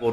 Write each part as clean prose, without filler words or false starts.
4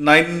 9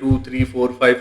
2, 3, 4, 5,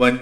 1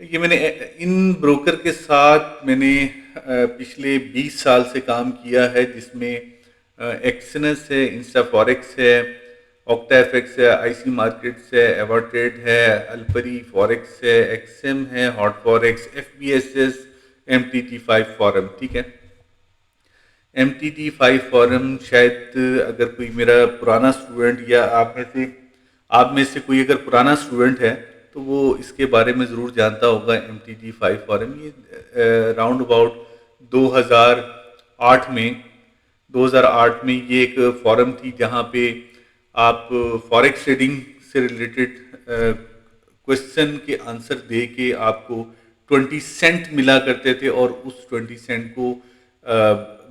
یہ میں نے ان بروکر کے ساتھ میں نے پچھلے 20 سال سے کام کیا ہے، جس میں ایکسنس ہے، انسٹا فوریکس ہے، اوکٹا ایف ایکس ہے، آئی سی مارکیٹس ہے، ایور ٹریڈ ہے، الپری فوریکس ہے، ایکسم ہے، Hot Forex, F B S S, M T T 5 forum. ٹھیک ہے، ایم ٹی ٹی 5 فورم شاید اگر کوئی میرا پرانا اسٹوڈنٹ یا آپ میں سے کوئی اگر پرانا اسٹوڈنٹ ہے تو وہ اس کے بارے میں ضرور جانتا ہوگا. ایم ٹی ٹی 5 فورم یہ راؤنڈ اباؤٹ 2008 میں 2008 میں یہ ایک فورم تھی جہاں پہ آپ فوریکس ٹریڈنگ سے ریلیٹڈ کوشچن کے آنسر دے کے آپ کو 20 سینٹ ملا کرتے تھے، اور اس 20 سینٹ کو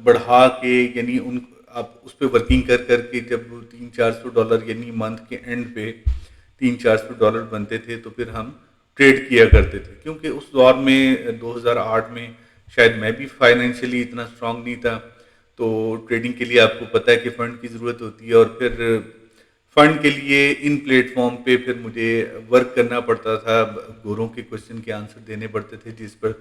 بڑھا کے، یعنی آپ اس پہ ورکنگ کر کے جب $300-400 یعنی منتھ کے اینڈ پہ $300-400 بنتے تھے تو پھر ہم ٹریڈ کیا کرتے تھے. کیونکہ اس دور میں 2008 میں شاید میں بھی فائنینشلی اتنا اسٹرانگ نہیں تھا، تو ٹریڈنگ کے لیے آپ کو پتہ ہے کہ فنڈ کی ضرورت ہوتی ہے، اور پھر فنڈ کے لیے ان پلیٹ فارم پہ پھر مجھے ورک کرنا پڑتا تھا، گوروں کے کوشچن کے آنسر دینے پڑتے تھے جس پر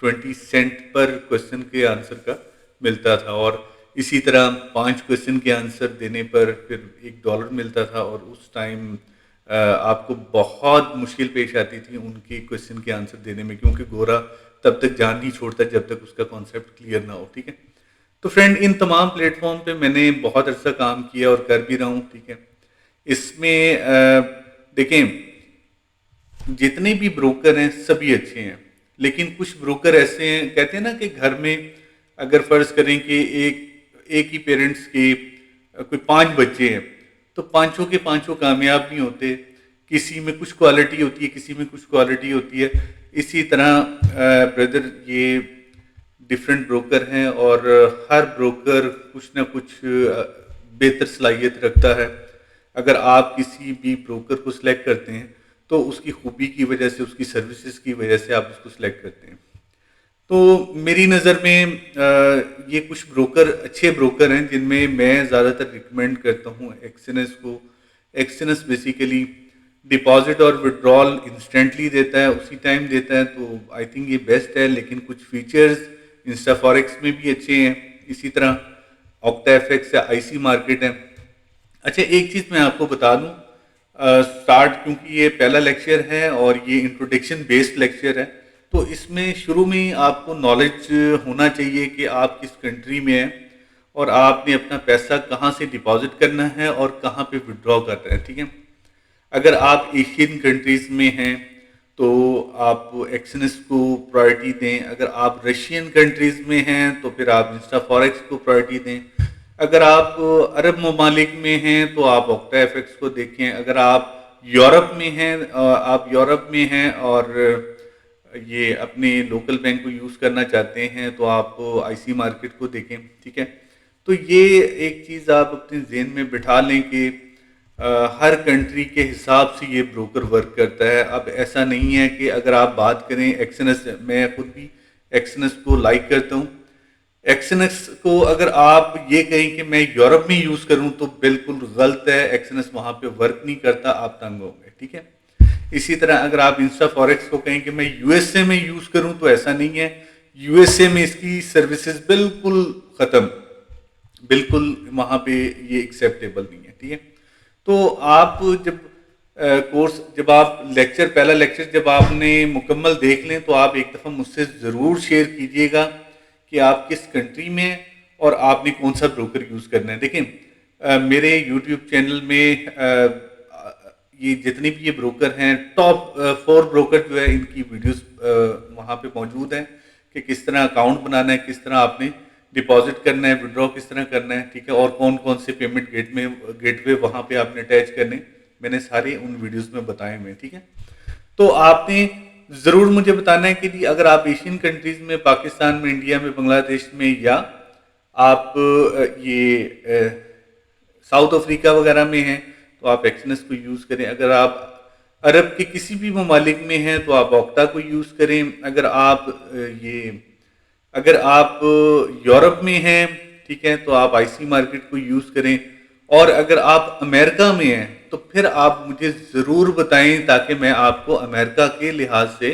20 سینٹ پر کوشچن کے آنسر کا ملتا تھا، اور اسی طرح 5 کوشچن کے آنسر دینے پر پھر $1 ملتا تھا. اور اس ٹائم آپ کو بہت مشکل پیش آتی تھی ان کے کوشچن کے آنسر دینے میں، کیونکہ گورا تب تک جان نہیں چھوڑتا جب تک اس کا کانسیپٹ کلیئر نہ ہو. ٹھیک ہے، تو فرینڈ ان تمام پلیٹ فارم پہ میں نے بہت عرصہ کام کیا اور کر بھی رہا ہوں. ٹھیک ہے، اس میں دیکھیں جتنے بھی بروکر ہیں سبھی اچھے ہیں، لیکن کچھ بروکر ایسے ہیں، کہتے ہیں نا کہ گھر میں اگر فرض کریں کہ ایک ہی پیرنٹس کے کوئی 5 بچے ہیں تو پانچوں کے پانچوں کامیاب نہیں ہوتے، کسی میں کچھ کوالٹی ہوتی ہے، کسی میں کچھ کوالٹی ہوتی ہے. اسی طرح بردر یہ ڈفرینٹ بروکر ہیں، اور ہر بروکر کچھ نہ کچھ بہتر صلاحیت رکھتا ہے. اگر آپ کسی بھی بروکر کو سلیکٹ کرتے ہیں تو اس کی خوبی کی وجہ سے، اس کی سروسز کی وجہ سے آپ اس کو سلیکٹ کرتے ہیں. تو میری نظر میں یہ کچھ بروکر اچھے بروکر ہیں جن میں میں زیادہ تر ریکمینڈ کرتا ہوں ایکسنس کو. ایکسنس بیسیکلی ڈپازٹ اور وڈرال انسٹنٹلی دیتا ہے، اسی ٹائم دیتا ہے، تو آئی تھنک یہ بیسٹ ہے. لیکن کچھ فیچرز انسٹا فوریکس میں بھی اچھے ہیں، اسی طرح اوکٹا ایف ایکس ہے، آئی سی مارکیٹ ہے. اچھا ایک چیز میں آپ کو بتا دوں اسٹارٹ، کیونکہ یہ پہلا لیکچر ہے اور یہ انٹروڈکشن بیسڈ لیکچر ہے، تو اس میں شروع میں ہی آپ کو نالج ہونا چاہیے کہ آپ کس کنٹری میں ہیں اور آپ نے اپنا پیسہ کہاں سے ڈپازٹ کرنا ہے اور کہاں پہ وڈرا کرنا ہے. ٹھیک ہے، اگر آپ ایشین کنٹریز میں ہیں تو آپ ایکسنس کو پرائرٹی دیں، اگر آپ رشین کنٹریز میں ہیں تو پھر آپ انسٹا فوریکس کو پرائرٹی دیں، اگر آپ عرب ممالک میں ہیں تو آپ اوکٹا ایف ایکس کو دیکھیں، اگر آپ یورپ میں ہیں اور یہ اپنے لوکل بینک کو یوز کرنا چاہتے ہیں تو آپ آئی سی مارکیٹ کو دیکھیں. ٹھیک ہے، تو یہ ایک چیز آپ اپنے ذہن میں بٹھا لیں کہ ہر کنٹری کے حساب سے یہ بروکر ورک کرتا ہے. اب ایسا نہیں ہے کہ اگر آپ بات کریں ایکسنس، میں خود بھی ایکسنس کو لائک کرتا ہوں. ایکسنس کو اگر آپ یہ کہیں کہ میں یورپ میں یوز کروں تو بالکل غلط ہے، ایکسنس وہاں پہ ورک نہیں کرتا، آپ تنگ ہوں گے. ٹھیک ہے، اسی طرح اگر آپ انسٹا فوریکس کو کہیں کہ میں یو ایس اے میں یوز کروں تو ایسا نہیں ہے، یو ایس اے میں اس کی سروسز بالکل ختم، بالکل وہاں پہ یہ ایکسیپٹیبل نہیں ہے. ٹھیک ہے، تو آپ جب آپ پہلا لیکچر جب آپ نے مکمل دیکھ لیں تو آپ ایک دفعہ مجھ سے ضرور شیئر کیجئے گا کہ آپ کس کنٹری میں ہیں اور آپ نے کون سا بروکر یوز کرنا ہے. دیکھیں میرے یوٹیوب چینل میں یہ جتنے بھی یہ بروکر ہیں، ٹاپ 4 بروکر جو ہے ان کی ویڈیوز وہاں پہ موجود ہیں کہ کس طرح اکاؤنٹ بنانا ہے، کس طرح آپ نے ڈپازٹ کرنا ہے، وڈرا کس طرح کرنا ہے. ٹھیک ہے، اور کون کون سے پیمنٹ گیٹ وے وہاں پہ آپ نے اٹیچ کرنے، میں نے سارے ان ویڈیوز میں بتائے ہوئے. ٹھیک ہے، تو آپ نے ضرور مجھے بتانا ہے کہ اگر آپ ایشین کنٹریز میں، پاکستان میں، انڈیا میں، بنگلہ دیش میں، یا آپ یہ ساؤتھ افریقہ وغیرہ میں ہیں تو آپ ایکسنس کو یوز کریں. اگر آپ عرب کے کسی بھی ممالک میں ہیں تو آپ اوکٹا کو یوز کریں. اگر آپ یورپ میں ہیں، ٹھیک ہے، تو آپ آئی سی مارکیٹ کو یوز کریں. اور اگر آپ امریکہ میں ہیں تو پھر آپ مجھے ضرور بتائیں تاکہ میں آپ کو امریکہ کے لحاظ سے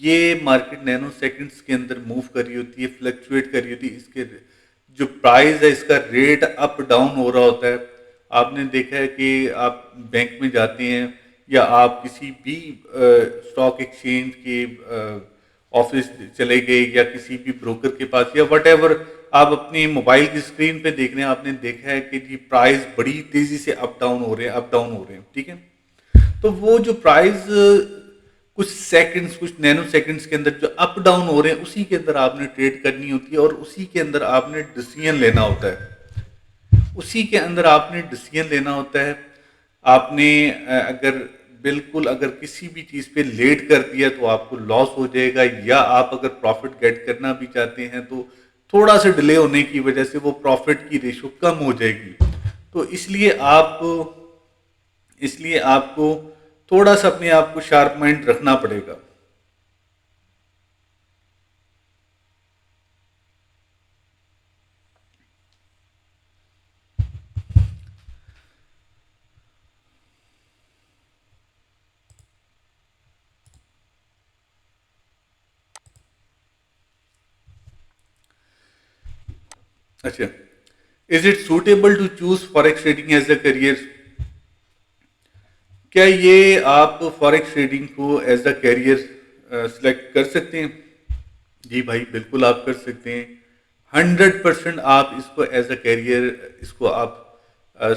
یہ مارکیٹ نینو سیکنڈز کے اندر موو کر رہی ہوتی ہے، فلکچویٹ کر رہی ہوتی ہے، اس کے جو پرائز ہے اس کا ریٹ اپ ڈاؤن ہو رہا ہوتا ہے. آپ نے دیکھا ہے کہ آپ بینک میں جاتے ہیں یا آپ کسی بھی اسٹاک ایکسچینج کے آفس چلے گئے یا کسی بھی بروکر کے پاس یا وٹ ایور، آپ اپنی موبائل کی اسکرین پہ دیکھ رہے ہیں، آپ نے دیکھا ہے کہ جی پرائز بڑی تیزی سے اپ ڈاؤن ہو رہے ہیں، اپ ڈاؤن ہو رہے ہیں، ٹھیک ہے. تو وہ جو پرائز کچھ سیکنڈز، کچھ نینو سیکنڈز کے اندر جو اپ ڈاؤن ہو رہے ہیں، اسی کے اندر آپ نے ٹریڈ کرنی ہوتی ہے اور اسی کے اندر آپ نے ڈیسیژن لینا ہوتا ہے. اسی کے اندر آپ نے ڈیسیژن لینا ہوتا ہے. آپ نے اگر بالکل اگر کسی بھی چیز پہ لیٹ کر دیا تو آپ کو لاس ہو جائے گا، یا آپ اگر پروفٹ گیٹ کرنا بھی چاہتے ہیں تو تھوڑا سا ڈیلے ہونے کی وجہ سے وہ پروفٹ کی ریشو کم ہو جائے گی. تو اس لیے آپ کو تھوڑا سا اپنے آپ کو شارپ مائنڈ رکھنا پڑے گا. اچھا، is it suitable to choose forex trading as a career? کیا یہ آپ فاریکس ٹریڈنگ کو ایز اے کیریئر سلیکٹ کر سکتے ہیں؟ جی بھائی بالکل آپ کر سکتے ہیں. 100% آپ اس کو ایز اے کیریئر اس کو آپ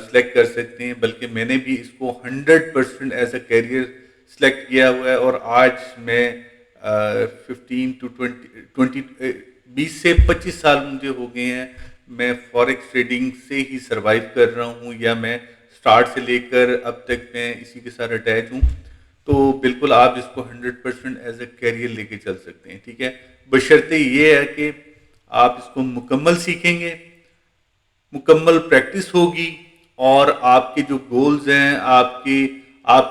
سلیکٹ کر سکتے ہیں، بلکہ میں نے بھی اس کو 100% ایز اے کیریئر سلیکٹ کیا ہوا ہے. اور آج میں 20 سے 25 سال مجھے ہو گئے ہیں، میں فاریکس ٹریڈنگ سے ہی سروائیو کر رہا ہوں، یا میں سٹارٹ سے لے کر اب تک میں اسی کے ساتھ اٹیچ ہوں. تو بالکل آپ اس کو 100% ایز اے کیریئر لے کے چل سکتے ہیں، ٹھیک ہے. بشرطے یہ ہے کہ آپ اس کو مکمل سیکھیں گے، مکمل پریکٹس ہوگی، اور آپ کے جو گولز ہیں، آپ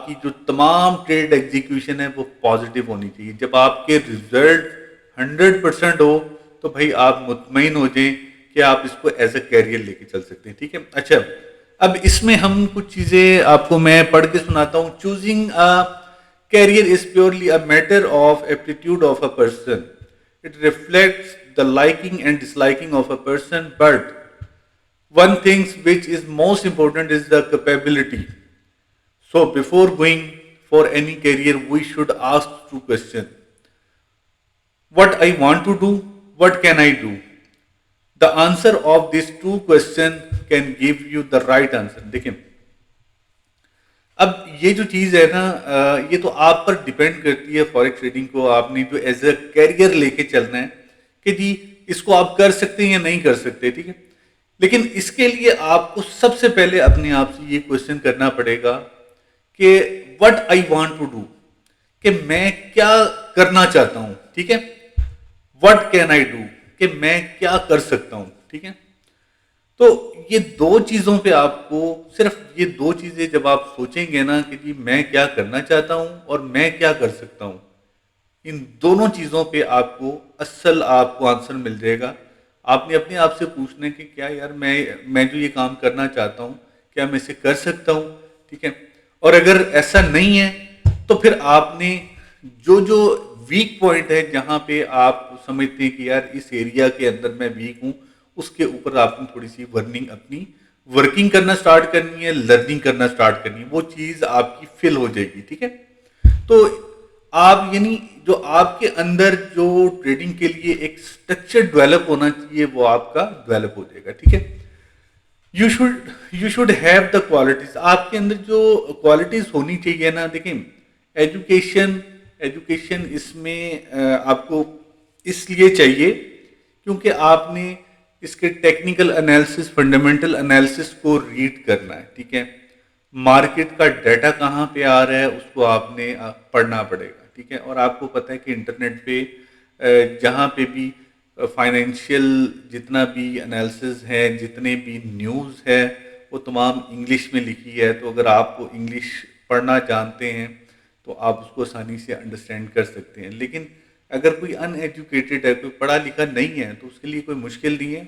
کی جو تمام ٹریڈ ایگزیکیوشن ہے وہ پازیٹیو ہونی چاہیے. جب آپ کے ریزلٹ 100% ہو تو بھائی آپ مطمئن ہو جائیں کہ آپ اس کو ایز اے کیریئر لے کے چل سکتے ہیں، ٹھیک ہے. اچھا، اب اس میں ہم کچھ چیزیں آپ کو میں پڑھ کے سناتا ہوں. Choosing career is purely a matter of aptitude of a person. It reflects the liking and disliking of a person, but one thing which is most important is the capability. So before going for any career, we should ask two questions. What I want to do, what can I do? The answer of these two questions can give you the right answer. دیکھیں، اب یہ جو چیز ہے نا، یہ تو آپ پر ڈیپینڈ کرتی ہے فاریکس ٹریڈنگ کو آپ نے جو ایز اے کیریئر لے کے چلنا ہے کہ جی اس کو آپ کر سکتے ہیں یا نہیں کر سکتے، ٹھیک ہے. لیکن اس کے لیے آپ کو سب سے پہلے اپنے آپ سے یہ کوشچن کرنا پڑے گا کہ what I want to do, کہ میں کیا کرنا چاہتا ہوں، ٹھیک ہے. وٹ کین آئی ڈو، کہ میں کیا کر سکتا ہوں، ٹھیک ہے. تو یہ دو چیزوں پہ آپ کو، صرف یہ دو چیزیں جب آپ سوچیں گے نا کہ جی میں کیا کرنا چاہتا ہوں اور میں کیا کر سکتا ہوں، ان دونوں چیزوں پہ آپ کو اصل آپ کو آنسر مل جائے گا. آپ نے اپنے آپ سے پوچھنا ہے کہ کیا یار میں جو یہ کام کرنا چاہتا ہوں کیا میں اسے کر سکتا ہوں، ٹھیک ہے. اور اگر ایسا نہیں ہے تو پھر آپ نے جو ویک پوائنٹ ہے، جہاں پہ آپ سمجھتے ہیں کہ یار اس ایریا کے اندر میں ویک ہوں، اس کے اوپر آپ نے تھوڑی سی اپنی ورکنگ کرنا سٹارٹ کرنی ہے، لرننگ کرنا سٹارٹ کرنی ہے، وہ چیز آپ کی فل ہو جائے گی، ٹھیک ہے. تو آپ یعنی جو آپ کے اندر جو ٹریڈنگ کے لیے ایک اسٹرکچر ڈیولپ ہونا چاہیے وہ آپ کا ڈیولپ ہو جائے گا، ٹھیک ہے. You should have the qualities. آپ کے اندر جو کوالٹیز ہونی چاہیے نا، دیکھیں ایجوکیشن اس میں آپ کو اس لیے چاہیے کیونکہ آپ نے اس کے ٹیکنیکل انالیسس، فنڈامنٹل انالیسس کو ریڈ کرنا ہے، ٹھیک ہے. مارکیٹ کا ڈیٹا کہاں پہ آ رہا ہے اس کو آپ نے پڑھنا پڑے گا، ٹھیک ہے. اور آپ کو پتہ ہے کہ انٹرنیٹ پہ جہاں پہ بھی فائنینشیل جتنا بھی انالیسز ہے، جتنے بھی نیوز ہے، وہ تمام انگلش میں لکھی ہے. تو اگر آپ کو انگلش پڑھنا جانتے ہیں تو آپ اس کو آسانی سے انڈرسٹینڈ کر سکتے ہیں. لیکن اگر کوئی ان ایجوکیٹڈ ہے، کوئی پڑھا لکھا نہیں ہے، تو اس کے لیے کوئی مشکل نہیں ہے.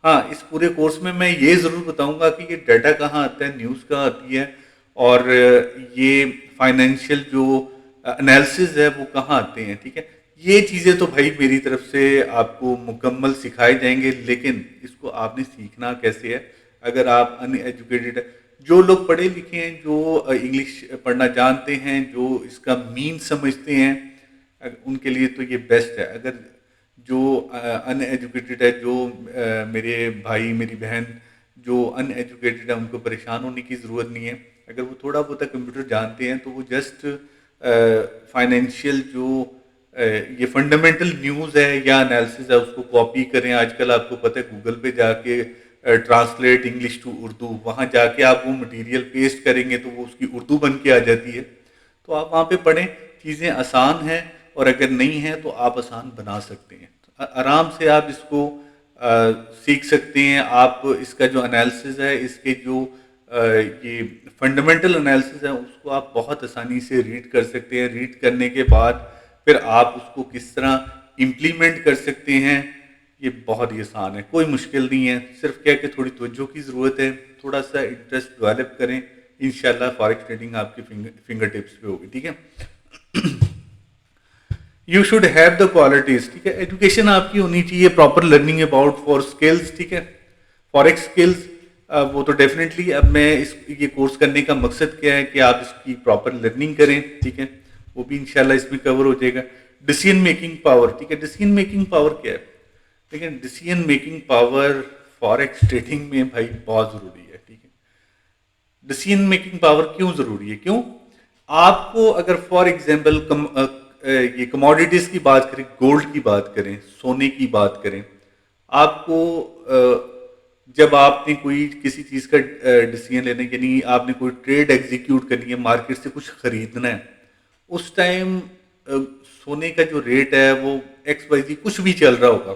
ہاں، اس پورے کورس میں یہ ضرور بتاؤں گا کہ یہ ڈیٹا کہاں آتا ہے، نیوز کہاں آتی ہے، اور یہ فائنینشیل جو انالیسز ہے وہ کہاں آتے ہیں، ٹھیک ہے. یہ چیزیں تو بھائی میری طرف سے آپ کو مکمل سکھائے جائیں گے، لیکن اس کو آپ نے سیکھنا کیسے ہے؟ اگر آپ ان ایجوکیٹڈ ہے، جو لوگ پڑھے لکھے ہیں، جو انگلش پڑھنا جانتے ہیں، جو اس کا مین سمجھتے ہیں، ان کے لیے تو یہ بیسٹ ہے۔ اگر جو ان ایجوکیٹڈ ہے، جو میرے بھائی میری بہن جو ان ایجوکیٹڈ ہے، ان کو پریشان ہونے کی ضرورت نہیں ہے۔ اگر وہ تھوڑا بہت کمپیوٹر جانتے ہیں تو وہ جسٹ فائنینشیل جو یہ فنڈامنٹل نیوز ہے یا انالیسز ہے اس کو کاپی کریں۔ آج کل آپ کو پتہ ہے گوگل پہ جا کے ٹرانسلیٹ انگلش ٹو اردو، وہاں جا کے آپ وہ مٹیریل پیسٹ کریں گے تو وہ اس کی اردو بن کے آ جاتی ہے۔ تو آپ وہاں پہ پڑھیں، چیزیں آسان ہیں، اور اگر نہیں ہیں تو آپ آسان بنا سکتے ہیں۔ آرام سے آپ اس کو سیکھ سکتے ہیں۔ آپ اس کا جو انالیسز ہے، اس کے جو یہ فنڈامنٹل انالیسز ہے، اس کو آپ بہت آسانی سے ریڈ کر سکتے ہیں۔ ریڈ کرنے کے بعد پھر آپ اس کو کس طرح امپلیمنٹ کر سکتے ہیں، یہ بہت ہی آسان ہے، کوئی مشکل نہیں ہے۔ صرف کیا کہ تھوڑی توجہ کی ضرورت ہے، تھوڑا سا انٹرسٹ ڈیولپ کریں، انشاءاللہ فارکس ٹریڈنگ آپ کی فنگر ٹپس پہ ہوگی، ٹھیک ہے۔ You should have the qualities, ٹھیک ہے۔ ایجوکیشن آپ کی ہونی چاہیے proper learning about for skills, ٹھیک ہے، فارکس اسکلس۔ وہ تو ڈیفینیٹلی اب میں یہ کورس کرنے کا مقصد کیا ہے کہ آپ اس کی پراپر لرننگ کریں، ٹھیک ہے، وہ بھی انشاءاللہ اس میں کور ہو جائے گا۔ ڈیسیژن میکنگ پاور، ٹھیک ہے، ڈیسیژن میکنگ پاور کیا ہے؟ لیکن decision making power forex trading میں بھائی بہت ضروری ہے، ٹھیک ہے۔ ڈیسیژن میکنگ پاور کیوں ضروری ہے؟ کیوں؟ آپ کو اگر فار ایگزامپل یہ کموڈیٹیز کی بات کریں، گولڈ کی بات کریں، سونے کی بات کریں، آپ کو جب آپ نے کوئی کسی چیز کا ڈیسیژن لینا، یعنی آپ نے کوئی ٹریڈ ایگزیکیوٹ کرنی ہے، مارکیٹ سے کچھ خریدنا ہے، اس ٹائم سونے کا جو ریٹ ہے وہ ایکس وائی زی کچھ بھی چل رہا ہوگا،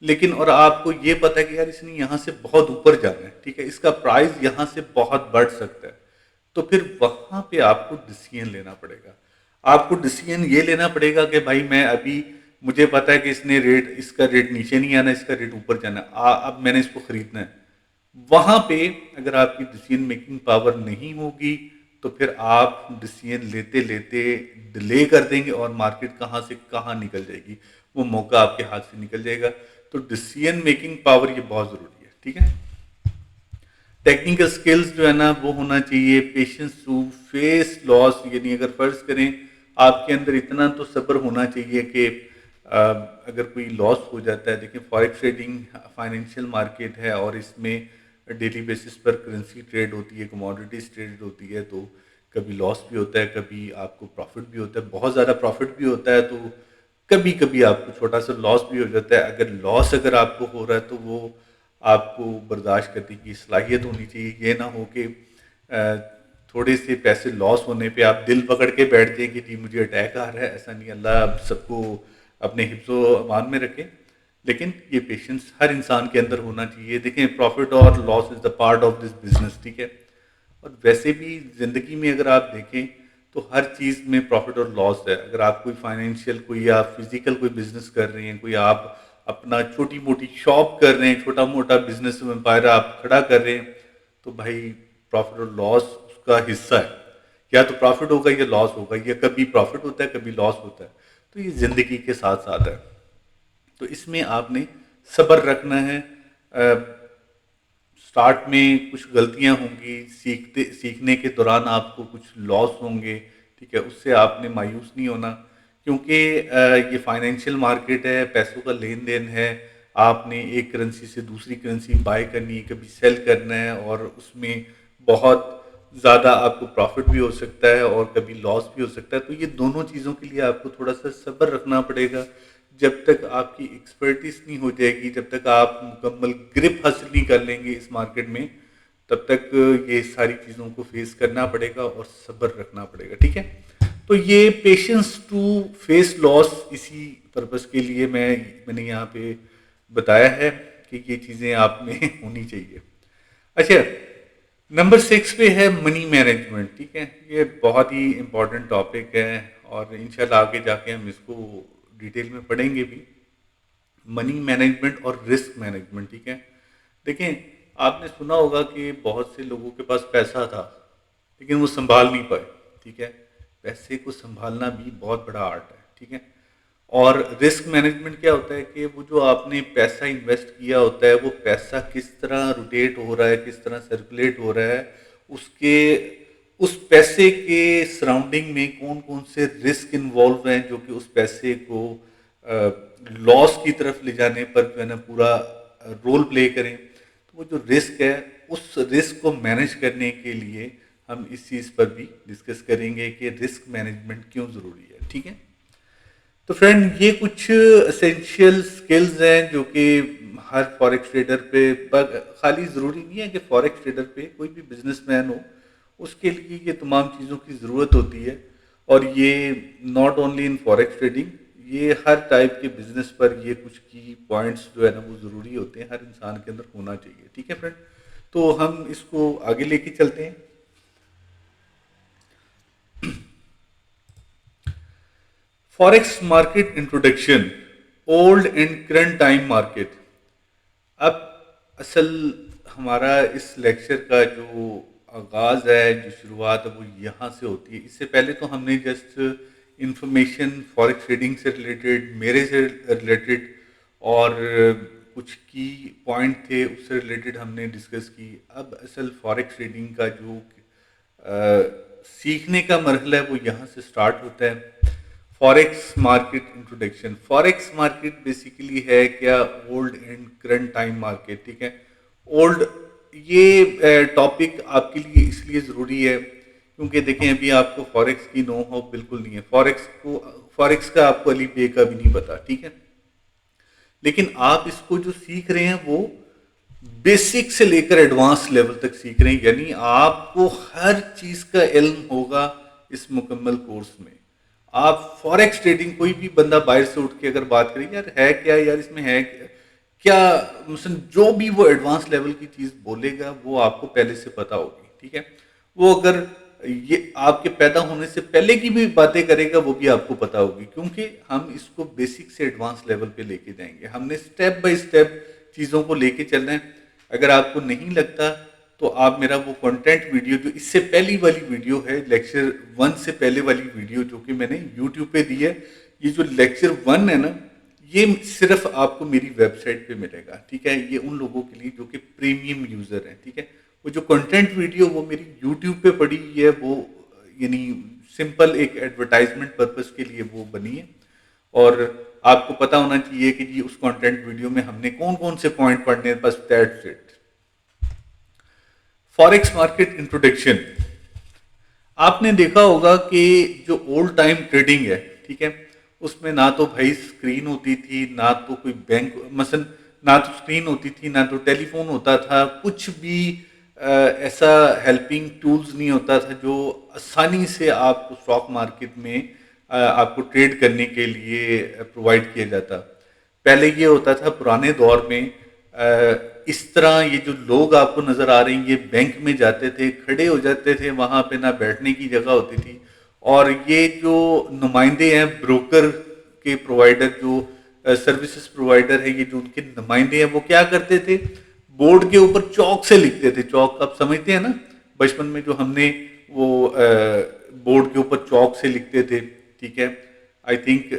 لیکن اور آپ کو یہ پتا ہے کہ یار اس نے یہاں سے بہت اوپر جانا ہے، ٹھیک ہے، اس کا پرائز یہاں سے بہت بڑھ سکتا ہے، تو پھر وہاں پہ آپ کو ڈیسیژن لینا پڑے گا۔ آپ کو ڈیسیژن یہ لینا پڑے گا کہ بھائی میں ابھی مجھے پتا ہے کہ اس کا ریٹ نیچے نہیں آنا، اس کا ریٹ اوپر جانا ہے، اب میں نے اس کو خریدنا ہے۔ وہاں پہ اگر آپ کی ڈیسیژن میکنگ پاور نہیں ہوگی تو پھر آپ ڈیسیژن لیتے لیتے ڈیلے کر دیں گے، اور مارکیٹ کہاں سے کہاں نکل جائے گی، وہ موقع آپ کے ہاتھ سے نکل جائے گا۔ تو ڈیسیژن میکنگ پاور یہ بہت ضروری ہے، ٹھیک ہے۔ ٹیکنیکل سکلز جو ہے نا وہ ہونا چاہیے، پیشنس ٹو فیس لاس، یعنی اگر فرض کریں آپ کے اندر اتنا تو صبر ہونا چاہیے کہ اگر کوئی لاس ہو جاتا ہے، دیکھیں فارکس ٹریڈنگ فائنینشیل مارکیٹ ہے، اور اس میں ڈیلی بیسس پر کرنسی ٹریڈ ہوتی ہے، کموڈیٹیز ٹریڈ ہوتی ہے، تو کبھی لاس بھی ہوتا ہے، کبھی آپ کو پروفٹ بھی ہوتا ہے، بہت زیادہ پروفٹ بھی ہوتا ہے، تو کبھی کبھی آپ کو چھوٹا سا لاس بھی ہو جاتا ہے۔ اگر آپ کو ہو رہا ہے تو وہ آپ کو برداشت کرنے کی صلاحیت ہونی چاہیے، یہ نہ ہو کہ تھوڑے سے پیسے لاس ہونے پہ آپ دل پکڑ کے بیٹھ جائیں کہ جی مجھے اٹیک آ رہا ہے، ایسا نہیں، اللہ اب سب کو اپنے حفظ و امان میں رکھے، لیکن یہ پیشنس ہر انسان کے اندر ہونا چاہیے۔ دیکھیں پروفٹ اور loss is the part of this business, ٹھیک ہے، اور ویسے بھی زندگی میں اگر آپ دیکھیں تو ہر چیز میں پروفٹ اور لاس ہے۔ اگر آپ کوئی فائنینشیل کوئی آپ فزیکل کوئی بزنس کر رہے ہیں، کوئی آپ اپنا چھوٹی موٹی شاپ کر رہے ہیں، چھوٹا موٹا بزنس امپائر آپ کھڑا کر رہے ہیں، تو بھائی پروفٹ اور لاس اس کا حصہ ہے، یا تو پروفٹ ہوگا یا لاس ہوگا، یا کبھی پروفٹ ہوتا ہے کبھی لاس ہوتا ہے، تو یہ زندگی کے ساتھ ساتھ ہے۔ تو اس میں آپ نے صبر رکھنا ہے۔ سٹارٹ میں کچھ غلطیاں ہوں گی، سیکھنے کے دوران آپ کو کچھ لاس ہوں گے، ٹھیک ہے، اس سے آپ نے مایوس نہیں ہونا، کیونکہ یہ فائنینشیل مارکیٹ ہے، پیسوں کا لین دین ہے، آپ نے ایک کرنسی سے دوسری کرنسی بائی کرنی ہے، کبھی سیل کرنا ہے، اور اس میں بہت زیادہ آپ کو پروفٹ بھی ہو سکتا ہے اور کبھی لاس بھی ہو سکتا ہے، تو یہ دونوں چیزوں کے لیے آپ کو تھوڑا سا صبر رکھنا پڑے گا۔ جب تک آپ کی ایکسپرٹیز نہیں ہو جائے گی، جب تک آپ مکمل گرپ حاصل نہیں کر لیں گے اس مارکیٹ میں، تب تک یہ ساری چیزوں کو فیس کرنا پڑے گا اور صبر رکھنا پڑے گا، ٹھیک ہے۔ تو یہ پیشنس ٹو فیس لاس اسی پرپس کے لیے میں نے یہاں پہ بتایا ہے کہ یہ چیزیں آپ میں ہونی چاہیے۔ اچھا، نمبر 6 پہ ہے منی مینجمنٹ، ٹھیک ہے، یہ بہت ہی امپورٹنٹ ٹاپک ہے، اور انشاءاللہ آگے جا کے ہم اس کو ڈیٹیل میں پڑھیں گے بھی۔ منی مینجمنٹ اور رسک مینجمنٹ، ٹھیک ہے۔ دیکھیں آپ نے سنا ہوگا کہ بہت سے لوگوں کے پاس پیسہ تھا لیکن وہ سنبھال نہیں پائے، ٹھیک ہے، پیسے کو سنبھالنا بھی بہت بڑا آرٹ ہے، ٹھیک ہے۔ اور رسک مینجمنٹ کیا ہوتا ہے کہ وہ جو آپ نے پیسہ انویسٹ کیا ہوتا ہے وہ پیسہ کس طرح روٹیٹ ہو رہا ہے، کس طرح سرکولیٹ ہو رہا ہے، اس کے اس پیسے کے سراؤنڈنگ میں کون کون سے رسک انوالو ہیں جو کہ اس پیسے کو لاس کی طرف لے جانے پر جو ہے نا پورا رول پلے کریں. تو وہ جو رسک ہے اس رسک کو مینیج کرنے کے لیے ہم اس چیز پر بھی ڈسکس کریں گے کہ رسک مینجمنٹ کیوں ضروری ہے. ٹھیک ہے، تو فرینڈ یہ کچھ اسینشیل سکلز ہیں جو کہ ہر فوریکس ٹریڈر پہ خالی ضروری نہیں ہے کہ فوریکس ٹریڈر پہ کوئی بھی بزنس مین ہو اس کے لیے یہ تمام چیزوں کی ضرورت ہوتی ہے. اور یہ not only in forex trading, یہ ہر ٹائپ کے بزنس پر یہ کچھ کی پوائنٹس جو ہے نا وہ ضروری ہوتے ہیں، ہر انسان کے اندر ہونا چاہیے. ٹھیک ہے فرینڈ، تو ہم اس کو آگے لے کے چلتے ہیں. Forex market introduction, old and current time market. اب اصل ہمارا اس لیکچر کا جو آغاز ہے، جو شروعات ہے وہ یہاں سے ہوتی ہے. اس سے پہلے تو ہم نے جسٹ انفارمیشن فوریکس ٹریڈنگ سے ریلیٹڈ، میرے سے ریلیٹڈ اور کچھ کی پوائنٹ تھے اس سے ریلیٹڈ ہم نے ڈسکس کی. اب اصل فوریکس ٹریڈنگ کا جو سیکھنے کا مرحلہ ہے وہ یہاں سے سٹارٹ ہوتا ہے. Forex market introduction. Forex market basically ہے کیا؟ Old and current time market. ٹھیک ہے، اولڈ یہ ٹاپک آپ کے لیے اس لیے ضروری ہے کیونکہ دیکھیں ابھی آپ کو فوریکس کی نو ہو بالکل نہیں ہے، فوریکس کا آپ کو علی بے کا بھی نہیں پتا. ٹھیک ہے، لیکن آپ اس کو جو سیکھ رہے ہیں وہ بیسک سے لے کر ایڈوانس لیول تک سیکھ رہے ہیں، یعنی آپ کو ہر چیز کا علم ہوگا اس مکمل کورس میں. آپ فوریکس ٹریڈنگ کوئی بھی بندہ باہر سے اٹھ کے اگر بات کرے یار ہے کیا، یار اس میں ہے کیا، مثلا جو بھی وہ ایڈوانس لیول کی چیز بولے گا وہ آپ کو پہلے سے پتا ہوگی. ٹھیک ہے، وہ اگر یہ آپ کے پیدا ہونے سے پہلے کی بھی باتیں کرے گا وہ بھی آپ کو پتا ہوگی، کیونکہ ہم اس کو بیسک سے ایڈوانس لیول پہ لے کے جائیں گے. ہم نے سٹیپ بائی سٹیپ چیزوں کو لے کے چلنا ہے. اگر آپ کو نہیں لگتا تو آپ میرا وہ کنٹینٹ ویڈیو جو اس سے پہلی والی ویڈیو ہے، لیکچر 1 سے پہلے والی ویڈیو جو کہ میں نے یوٹیوب پہ دی ہے، یہ جو لیکچر 1 ہے نا یہ صرف آپ کو میری ویب سائٹ پہ ملے گا. ٹھیک ہے، یہ ان لوگوں کے لیے جو کہ پریمیم یوزر ہیں. ٹھیک ہے، وہ جو کنٹینٹ ویڈیو وہ میری یوٹیوب پہ پڑی ہوئی ہے، وہ یعنی سمپل ایک ایڈورٹائزمنٹ پرپس کے لیے وہ بنی ہے. اور آپ کو پتا ہونا چاہیے کہ جی اس کنٹینٹ ویڈیو میں ہم نے کون کون سے پوائنٹ پڑھنے ہیں، بس that's it. Forex market introduction. آپ نے دیکھا ہوگا کہ جو اولڈ ٹائم ٹریڈنگ ہے، ٹھیک ہے، اس میں نہ تو بھائی اسکرین ہوتی تھی، نہ تو کوئی بینک مثلا، نہ تو اسکرین ہوتی تھی، نہ تو ٹیلی فون ہوتا تھا، کچھ بھی ایسا ہیلپنگ ٹولز نہیں ہوتا تھا جو آسانی سے آپ کو اسٹاک مارکیٹ میں آپ کو ٹریڈ کرنے کے لیے پرووائڈ کیا جاتا. پہلے یہ ہوتا تھا پرانے دور میں اس طرح یہ جو لوگ آپ کو نظر آ رہے ہیں یہ بینک میں جاتے تھے، کھڑے ہو جاتے تھے، وہاں پہ نہ بیٹھنے کی جگہ ہوتی تھی. اور یہ جو نمائندے ہیں بروکر کے پرووائڈر، جو سروسز پرووائڈر ہے، یہ جو ان کے نمائندے ہیں وہ کیا کرتے تھے، بورڈ کے اوپر چاک سے لکھتے تھے. چاک آپ سمجھتے ہیں نا، بچپن میں جو ہم نے وہ بورڈ کے اوپر چاک سے لکھتے تھے. ٹھیک ہے، آئی تھنک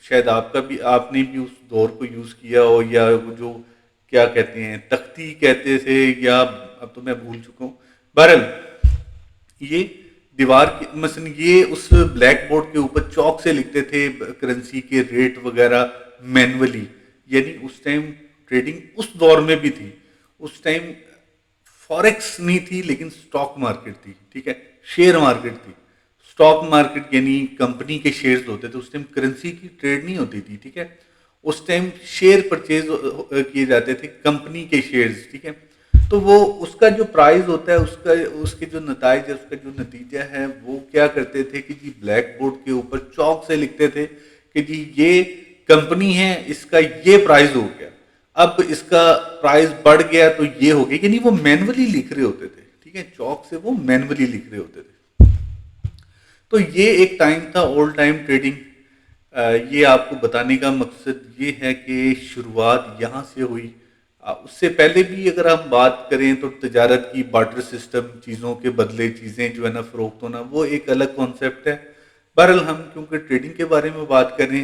شاید آپ نے بھی اس دور کو یوز کیا ہو، یا وہ جو کیا کہتے ہیں تختی کہتے تھے، یا اب تو میں بھول چکا ہوں. بہرحال یہ دیوار کی مثلا یہ اس بلیک بورڈ کے اوپر چاک سے لکھتے تھے کرنسی کے ریٹ وغیرہ مینولی. یعنی اس ٹائم ٹریڈنگ اس دور میں بھی تھی. اس ٹائم فوریکس نہیں تھی لیکن سٹاک مارکیٹ تھی. ٹھیک ہے، شیئر مارکیٹ تھی. سٹاک مارکیٹ یعنی کمپنی کے شیئرز ہوتے تھے. اس ٹائم کرنسی کی ٹریڈ نہیں ہوتی تھی. ٹھیک ہے، اس ٹائم شیئر پرچیز کیے جاتے تھے، کمپنی کے شیئرز. ٹھیک ہے، تو وہ اس کا جو پرائز ہوتا ہے، اس کے جو نتائج ہے، اس کا جو نتیجہ ہے، وہ کیا کرتے تھے کہ جی بلیک بورڈ کے اوپر چاک سے لکھتے تھے کہ جی یہ کمپنی ہے، اس کا یہ پرائز ہو گیا، اب اس کا پرائز بڑھ گیا تو یہ ہو گیا. یعنی وہ مینولی لکھ رہے ہوتے تھے. ٹھیک ہے، چاک سے وہ مینولی لکھ رہے ہوتے تھے. تو یہ ایک ٹائم تھا اولڈ ٹائم ٹریڈنگ. یہ آپ کو بتانے کا مقصد یہ ہے کہ شروعات یہاں سے ہوئی. اس سے پہلے بھی اگر ہم بات کریں تو تجارت کی بارٹر سسٹم، چیزوں کے بدلے چیزیں جو ہے نا فروخت ہونا، وہ ایک الگ کانسیپٹ ہے. بہرحال ہم کیونکہ ٹریڈنگ کے بارے میں بات کریں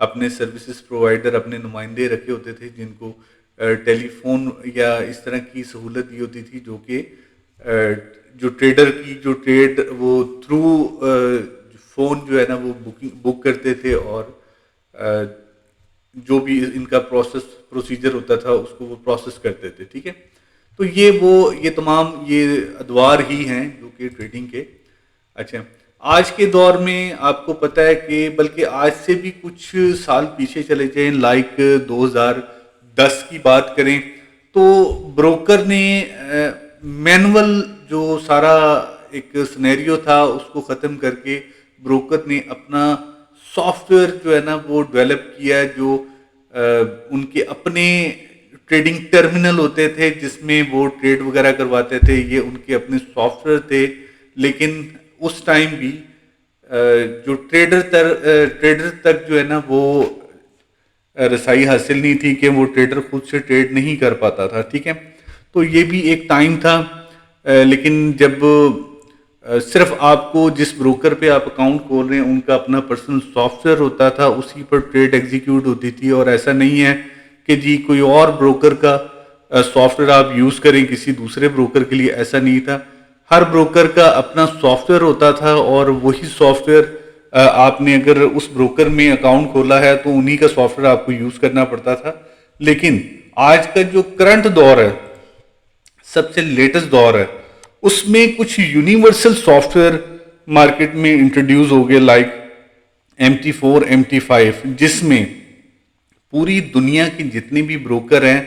اپنے سروسز پرووائڈر اپنے نمائندے رکھے ہوتے تھے جن کو ٹیلی فون یا اس طرح کی سہولت دی ہوتی تھی جو کہ جو ٹریڈر کی جو ٹریڈ وہ تھرو فون جو ہے نا وہ بک کرتے تھے اور جو بھی ان کا پروسیجر ہوتا تھا اس کو وہ پروسیس کرتے تھے. ٹھیک ہے, تو یہ تمام یہ ادوار ہی ہیں جو کہ ٹریڈنگ کے. اچھا, آج کے دور میں آپ کو پتہ ہے کہ بلکہ آج سے بھی کچھ سال پیچھے چلے جائیں, لائک 2010 کی بات کریں تو بروکر نے مینول جو سارا ایک سنیریو تھا اس کو ختم کر کے بروکر نے اپنا سافٹ ویئر جو ہے نا وہ ڈیولپ کیا, جو ان کے اپنے ٹریڈنگ ٹرمینل ہوتے تھے جس میں وہ ٹریڈ وغیرہ کرواتے تھے. یہ ان کے اپنے سافٹ ویئر تھے, لیکن اس ٹائم بھی جو ٹریڈر تک جو ہے نا وہ رسائی حاصل نہیں تھی کہ وہ ٹریڈر خود سے ٹریڈ نہیں کر پاتا تھا. ٹھیک ہے, تو یہ بھی ایک ٹائم تھا. لیکن جب صرف آپ کو جس بروکر پہ آپ اکاؤنٹ کھول رہے ہیں ان کا اپنا پرسنل سافٹ ویئر ہوتا تھا, اسی پر ٹریڈ ایگزیکیوٹ ہوتی تھی, اور ایسا نہیں ہے کہ جی کوئی اور بروکر کا سافٹ ویئر آپ یوز کریں کسی دوسرے بروکر کے لیے. ایسا نہیں تھا, ہر بروکر کا اپنا سافٹ ویئر ہوتا تھا اور وہی سافٹ ویئر آپ نے اگر اس بروکر میں اکاؤنٹ کھولا ہے تو انہی کا سافٹ ویئر آپ کو یوز کرنا پڑتا تھا. لیکن آج کا جو کرنٹ دور ہے, سب سے لیٹسٹ دور ہے, اس میں کچھ یونیورسل سافٹ ویئر مارکیٹ میں انٹروڈیوس ہو گئے, لائک MT4 MT5, جس میں پوری دنیا کے جتنے بھی بروکر ہیں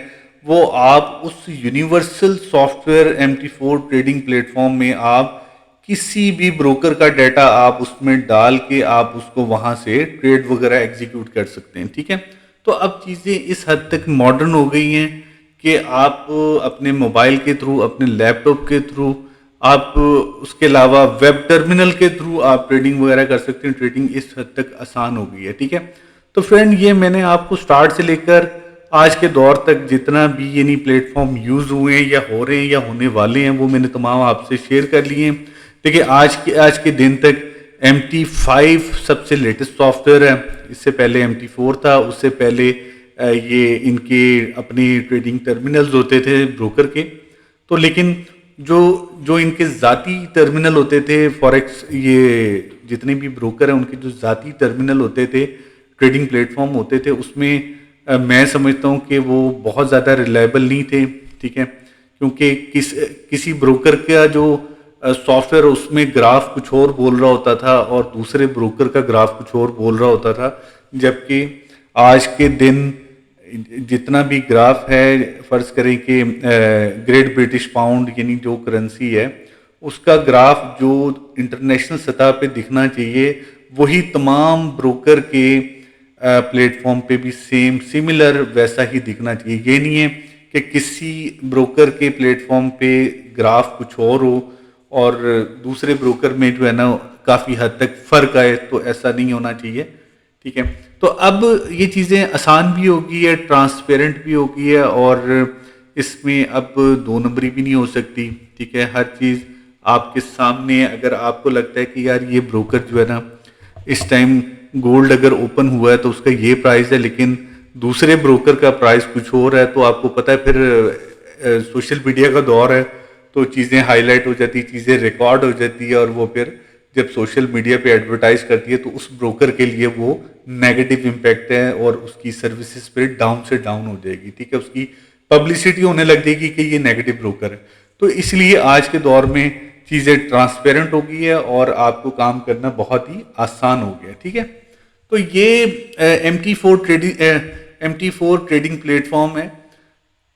وہ آپ اس universal software MT4 trading platform میں آپ کسی بھی بروکر کا ڈیٹا آپ اس میں ڈال کے آپ اس کو وہاں سے ٹریڈ وغیرہ ایگزیکیوٹ کر سکتے ہیں. ٹھیک ہے, تو اب چیزیں اس حد تک ماڈرن ہو گئی ہیں کہ آپ اپنے موبائل کے تھرو, اپنے لیپ ٹاپ کے تھرو, آپ اس کے علاوہ ویب ٹرمینل کے تھرو آپ ٹریڈنگ وغیرہ کر سکتے ہیں. ٹریڈنگ اس حد تک آسان ہو گئی ہے. ٹھیک ہے, تو فرینڈ یہ میں نے آپ کو سٹارٹ سے لے کر آج کے دور تک جتنا بھی یعنی پلیٹ فارم یوز ہوئے ہیں یا ہو رہے ہیں یا ہونے والے ہیں وہ میں نے تمام آپ سے شیئر کر لیے ہیں. دیکھیں آج کے دن تک MT5 سب سے لیٹسٹ سافٹ ویئر ہے. اس سے پہلے MT4 تھا, اس سے پہلے یہ ان کے اپنے ٹریڈنگ ٹرمینلز ہوتے تھے بروکر کے. تو لیکن جو ان کے ذاتی ٹرمینل ہوتے تھے فوریکس, یہ جتنے بھی بروکر ہیں ان کے جو ذاتی ٹرمینل ہوتے تھے, ٹریڈنگ پلیٹ فارم ہوتے تھے, اس میں میں سمجھتا ہوں کہ وہ بہت زیادہ ریلائبل نہیں تھے. ٹھیک ہے, کیونکہ کسی بروکر کا جو سافٹ ویئر اس میں گراف کچھ اور بول رہا ہوتا تھا اور دوسرے بروکر کا گراف کچھ اور بول رہا ہوتا تھا, جبکہ آج کے دن جتنا بھی گراف ہے, فرض کریں کہ گریٹ برٹش پاؤنڈ یعنی جو کرنسی ہے اس کا گراف جو انٹرنیشنل سطح پہ دکھنا چاہیے وہی تمام بروکر کے پلیٹ فارم پہ بھی سملر ویسا ہی دکھنا چاہیے. یہ نہیں ہے کہ کسی بروکر کے پلیٹ فارم پہ گراف کچھ اور ہو اور دوسرے بروکر میں جو ہے نا کافی حد تک فرق آئے, تو ایسا نہیں ہونا چاہیے. ٹھیک ہے, تو اب یہ چیزیں آسان بھی ہوگی ہے, ٹرانسپیرنٹ بھی ہوگی ہے, اور اس میں اب دو نمبری بھی نہیں ہو سکتی. ٹھیک ہے, ہر چیز آپ کے سامنے. اگر آپ کو لگتا ہے کہ یار یہ بروکر جو ہے نا اس ٹائم گولڈ اگر اوپن ہوا ہے تو اس کا یہ پرائز ہے, لیکن دوسرے بروکر کا پرائز کچھ اور ہے, تو آپ کو پتہ ہے پھر سوشل میڈیا کا دور ہے تو چیزیں ہائی لائٹ ہو جاتی, چیزیں ریکارڈ ہو جاتی ہے, اور وہ پھر جب سوشل میڈیا پہ ایڈورٹائز کرتی ہے تو اس بروکر کے لیے وہ نیگیٹو امپیکٹ ہے اور اس کی سروسز پہ ڈاؤن سے ڈاؤن ہو جائے گی. ٹھیک ہے, اس کی پبلسٹی ہونے لگ جائے گی کہ یہ نیگیٹو بروکر ہے. تو اس لیے آج کے دور میں چیزیں ٹرانسپیرنٹ ہو گئی ہے اور آپ کو کام کرنا بہت ہی آسان ہو گیا. ٹھیک ہے, تو یہ MT4 ٹریڈنگ پلیٹ فارم ہے.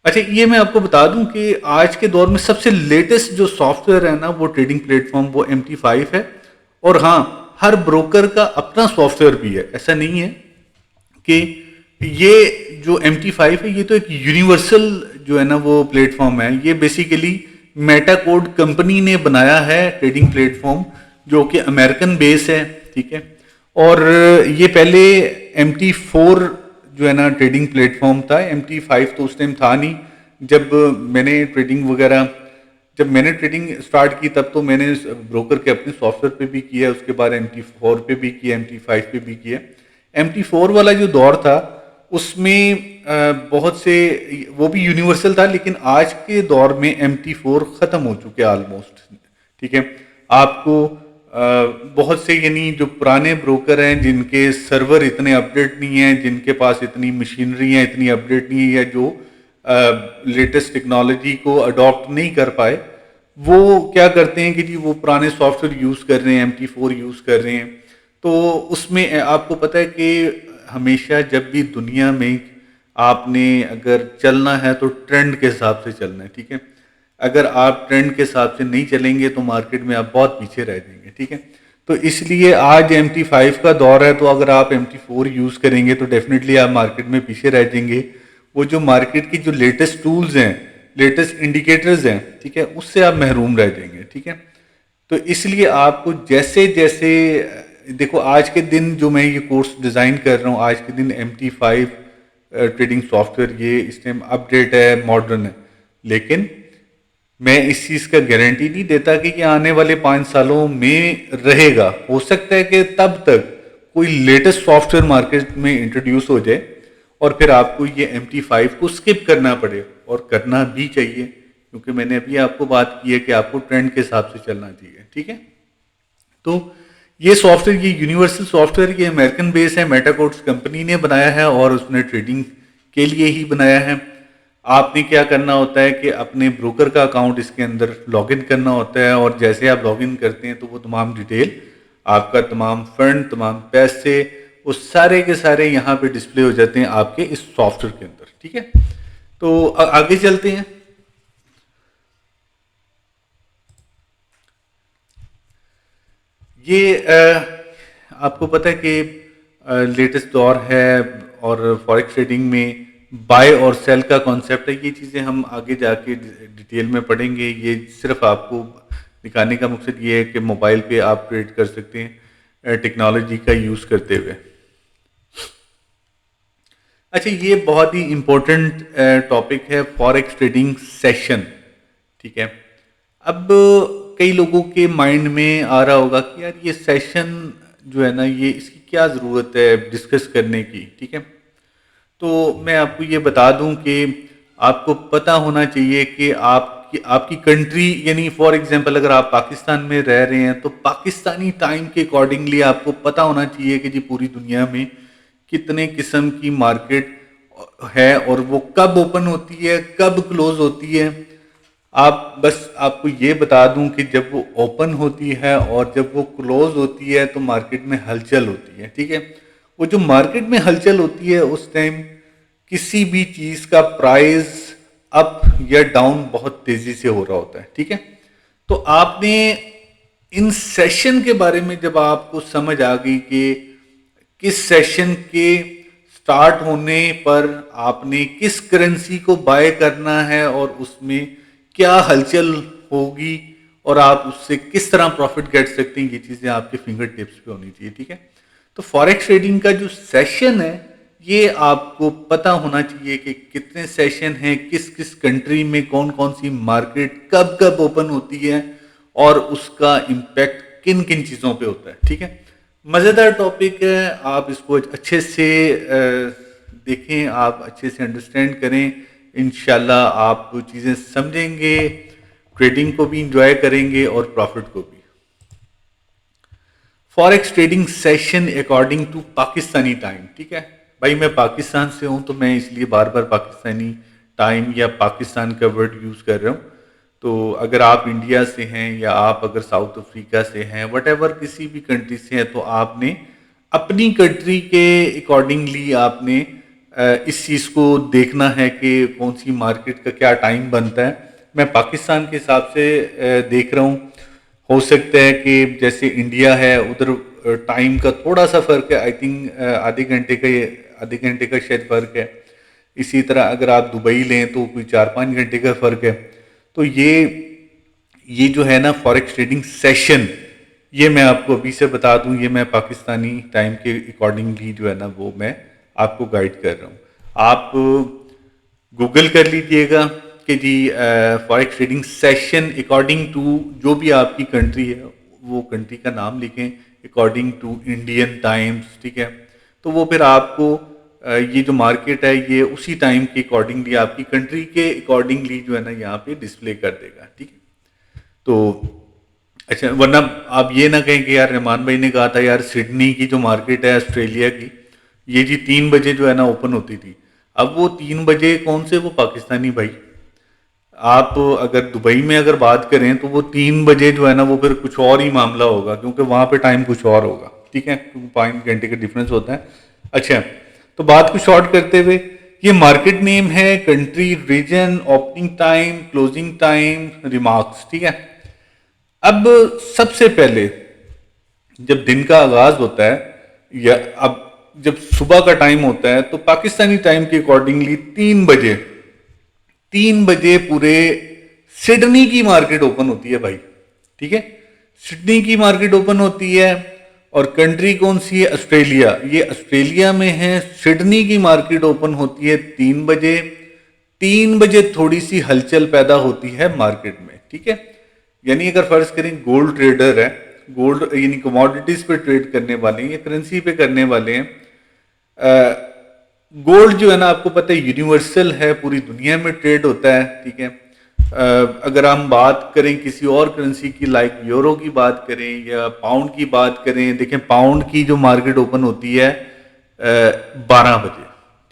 اچھا, یہ میں آپ کو بتا دوں کہ آج کے دور میں سب سے لیٹسٹ جو سافٹ ویئر ہے نا وہ ٹریڈنگ پلیٹ فارم وہ MT5 ہے. اور ہاں, ہر بروکر کا اپنا سافٹ ویئر بھی ہے. ایسا نہیں ہے کہ یہ جو MT5 ہے یہ تو ایک یونیورسل جو ہے نا وہ پلیٹ فارم ہے. یہ بیسیکلی میٹا کوڈ کمپنی نے بنایا ہے ٹریڈنگ پلیٹ فارم جو کہ امریکن بیس ہے. ٹھیک ہے, اور یہ پہلے MT4 جو ہے نا ٹریڈنگ پلیٹ فارم تھا. MT5 تو اس ٹائم تھا نہیں. جب میں نے ٹریڈنگ سٹارٹ کی تب تو میں نے بروکر کے اپنے سافٹ ویئر پہ بھی کیا, اس کے بعد MT4 پہ بھی کیا, MT5 پہ بھی کیا. MT4 والا جو دور تھا اس میں بہت سے وہ بھی یونیورسل تھا، لیکن آج کے دور میں MT4 ختم ہو چکے آلموسٹ. ٹھیک ہے، آپ کو بہت سے یعنی جو پرانے بروکر ہیں جن کے سرور اتنے اپڈیٹ نہیں ہیں، جن کے پاس اتنی مشینری ہیں اتنی اپڈیٹ نہیں ہے، یا جو لیٹسٹ ٹیکنالوجی کو اڈاپٹ نہیں کر پائے، وہ کیا کرتے ہیں کہ جی وہ پرانے سافٹ ویئر یوز کر رہے ہیں، MT4 یوز کر رہے ہیں. تو اس میں آپ کو پتہ ہے کہ ہمیشہ جب بھی دنیا میں آپ نے اگر چلنا ہے تو ٹرینڈ کے حساب سے چلنا ہے. ٹھیک ہے، اگر آپ ٹرینڈ کے حساب سے نہیں چلیں گے تو مارکیٹ میں آپ بہت پیچھے رہ جائیں گے. ٹھیک ہے، تو اس لیے آج MT5 کا دور ہے، تو اگر آپ MT4 یوز کریں گے تو ڈیفینیٹلی آپ مارکیٹ میں پیچھے رہ جائیں گے. وہ جو مارکیٹ کی جو لیٹسٹ ٹولز ہیں، لیٹسٹ انڈیکیٹرز ہیں، ٹھیک ہے، اس سے آپ محروم رہ جائیں گے. ٹھیک ہے، تو اس لیے آپ کو جیسے جیسے دیکھو آج کے دن جو میں یہ کورس ڈیزائن کر رہا ہوں، آج کے دن MT5 ٹریڈنگ سافٹ ویئر یہ اس ٹائم اپڈیٹ ہے، ماڈرن ہے، لیکن میں اس چیز کا گارنٹی نہیں دیتا کہ یہ آنے والے 5 سالوں میں رہے گا. ہو سکتا ہے کہ تب تک کوئی لیٹسٹ سافٹ ویئر مارکیٹ میں انٹروڈیوس ہو جائے اور پھر آپ کو یہ MT5 کو اسکپ کرنا پڑے، اور کرنا بھی چاہیے، کیونکہ میں نے ابھی آپ کو بات کی ہے کہ آپ کو ٹرینڈ کے حساب سے چلنا چاہیے. ٹھیک ہے، تو یہ سافٹ ویئر، یہ یونیورسل سافٹ ویئر، یہ امریکن بیس ہے، میٹا کوڈس کمپنی نے بنایا ہے اور اس نے ٹریڈنگ کے لیے ہی بنایا ہے. آپ نے کیا کرنا ہوتا ہے کہ اپنے بروکر کا اکاؤنٹ اس کے اندر لاگ ان کرنا ہوتا ہے، اور جیسے آپ لاگ ان کرتے ہیں تو وہ تمام ڈیٹیل، آپ کا تمام فنڈ، تمام پیسے، وہ سارے کے سارے یہاں پہ ڈسپلے ہو جاتے ہیں آپ کے اس سافٹ ویئر کے اندر. ٹھیک ہے، تو آگے چلتے ہیں. یہ آپ کو پتہ ہے کہ لیٹسٹ دور ہے، اور فوریکس ٹریڈنگ میں بائی اور سیل کا کانسیپٹ ہے. یہ چیزیں ہم آگے جا کے ڈیٹیل میں پڑھیں گے. یہ صرف آپ کو دکھانے کا مقصد یہ ہے کہ موبائل پہ آپ ٹریڈ کر سکتے ہیں ٹیکنالوجی کا یوز کرتے ہوئے. اچھا، یہ بہت ہی امپورٹنٹ ٹاپک ہے، فوریکس ٹریڈنگ سیشن. ٹھیک ہے، اب کئی لوگوں کے مائنڈ میں آ رہا ہوگا کہ یار یہ سیشن جو ہے نا، یہ اس کی کیا ضرورت ہے ڈسکس کرنے کی. ٹھیک ہے، تو میں آپ کو یہ بتا دوں کہ آپ کو پتہ ہونا چاہیے کہ آپ کی کنٹری، یعنی فار ایگزامپل اگر آپ پاکستان میں رہ رہے ہیں تو پاکستانی ٹائم کے اکارڈنگلی آپ کو پتہ ہونا چاہیے کہ جی پوری دنیا میں کتنے قسم کی مارکیٹ ہے، اور وہ کب اوپن ہوتی ہے، کب کلوز ہوتی ہے. آپ کو یہ بتا دوں کہ جب وہ اوپن ہوتی ہے اور جب وہ کلوز ہوتی ہے تو مارکیٹ میں ہلچل ہوتی ہے. ٹھیک ہے، وہ جو مارکیٹ میں ہلچل ہوتی ہے اس ٹائم کسی بھی چیز کا پرائز اپ یا ڈاؤن بہت تیزی سے ہو رہا ہوتا ہے. ٹھیک ہے، تو آپ نے ان سیشن کے بارے میں جب آپ کو سمجھ آ گئی کہ کس سیشن کے سٹارٹ ہونے پر آپ نے کس کرنسی کو بائی کرنا ہے اور اس میں کیا ہلچل ہوگی اور آپ اس سے کس طرح پروفٹ گیٹ سکتے ہیں، یہ چیزیں آپ کے فنگر ٹپس پہ ہونی چاہیے. ٹھیک ہے، تو فوریکس ٹریڈنگ کا جو سیشن ہے یہ آپ کو پتہ ہونا چاہیے کہ کتنے سیشن ہیں، کس کس کنٹری میں کون کون سی مارکیٹ کب کب اوپن ہوتی ہے، اور اس کا امپیکٹ کن کن چیزوں پہ ہوتا ہے. ٹھیک ہے، مزیدار ٹاپک ہے، آپ اس کو اچھے سے دیکھیں، آپ اچھے سے انڈرسٹینڈ کریں. انشاءاللہ آپ چیزیں سمجھیں گے، ٹریڈنگ کو بھی انجوائے کریں گے اور پروفٹ کو بھی. Forex trading session according to Pakistani time. ٹھیک ہے بھائی، میں پاکستان سے ہوں تو میں اس لیے بار بار پاکستانی ٹائم یا پاکستان کا ورڈ یوز کر رہا ہوں. تو اگر آپ انڈیا سے ہیں یا آپ اگر ساؤتھ افریقہ سے ہیں، وٹ ایور کسی بھی کنٹری سے ہیں، تو آپ نے اپنی کنٹری کے اکارڈنگلی آپ نے اس چیز کو دیکھنا ہے کہ کون سی مارکیٹ کا کیا ٹائم بنتا ہے. میں پاکستان کے حساب سے دیکھ رہا ہوں. ہو سکتا ہے کہ جیسے انڈیا ہے ادھر ٹائم کا تھوڑا سا فرق ہے، آئی تھنک آدھے گھنٹے کا شاید فرق ہے. اسی طرح اگر آپ دبئی لیں تو کوئی 4-5 گھنٹے کا فرق ہے. تو یہ جو ہے نا فوریکس ٹریڈنگ سیشن، یہ میں آپ کو ابھی سے بتا دوں، یہ میں پاکستانی ٹائم کے اکارڈنگلی جو ہے نا وہ میں آپ کو گائیڈ کر رہا ہوں. آپ گوگل کر لیجئے گا کہ جی forex trading session according to جو بھی آپ کی کنٹری ہے، وہ کنٹری کا نام لکھیں اکارڈنگ ٹو انڈین ٹائمز. ٹھیک ہے، تو وہ پھر آپ کو یہ جو مارکیٹ ہے یہ اسی ٹائم کے اکارڈنگلی آپ کی کنٹری کے اکارڈنگلی جو ہے نا یہاں پہ ڈسپلے کر دے گا. ٹھیک ہے. تو اچھا ورنہ آپ یہ نہ کہیں کہ یار رحمان بھائی نے کہا تھا یار سڈنی کی جو مارکیٹ ہے آسٹریلیا کی یہ جی 3 بجے جو ہے نا اوپن ہوتی تھی. اب وہ 3 بجے کون سے وہ پاکستانی بھائی آپ اگر دبئی میں اگر بات کریں تو وہ 3 بجے جو ہے نا وہ پھر کچھ اور ہی معاملہ ہوگا کیونکہ وہاں پہ ٹائم کچھ اور ہوگا. ٹھیک ہے. 5 گھنٹے کا ڈفرینس ہوتا ہے. اچھا تو بات کو شارٹ کرتے ہوئے یہ مارکیٹ نیم ہے, country, region, opening time, closing time, remarks. ٹھیک ہے. اب سب سے پہلے جب دن کا آغاز ہوتا ہے یا اب جب صبح کا ٹائم ہوتا ہے تو پاکستانی ٹائم کے اکارڈنگلی 3 بجے پورے سڈنی کی مارکیٹ اوپن ہوتی ہے بھائی. ٹھیک ہے. سڈنی کی مارکیٹ اوپن ہوتی ہے اور کنٹری کون سی ہے؟ آسٹریلیا. یہ آسٹریلیا میں ہے. سڈنی کی مارکیٹ اوپن ہوتی ہے 3 بجے. 3 بجے تھوڑی سی ہلچل پیدا ہوتی ہے مارکیٹ میں. ٹھیک ہے. یعنی اگر فرض کریں گولڈ ٹریڈر ہے, گولڈ یعنی کموڈیٹیز پہ ٹریڈ کرنے والے ہیں یا کرنسی پہ کرنے والے ہیں. گولڈ جو ہے نا آپ کو پتہ ہے یونیورسل ہے, پوری دنیا میں ٹریڈ ہوتا ہے. ٹھیک ہے. اگر ہم بات کریں کسی اور کرنسی کی لائک یورو کی بات کریں یا پاؤنڈ کی بات کریں, دیکھیں پاؤنڈ کی جو مارکیٹ اوپن ہوتی ہے 12 بجے.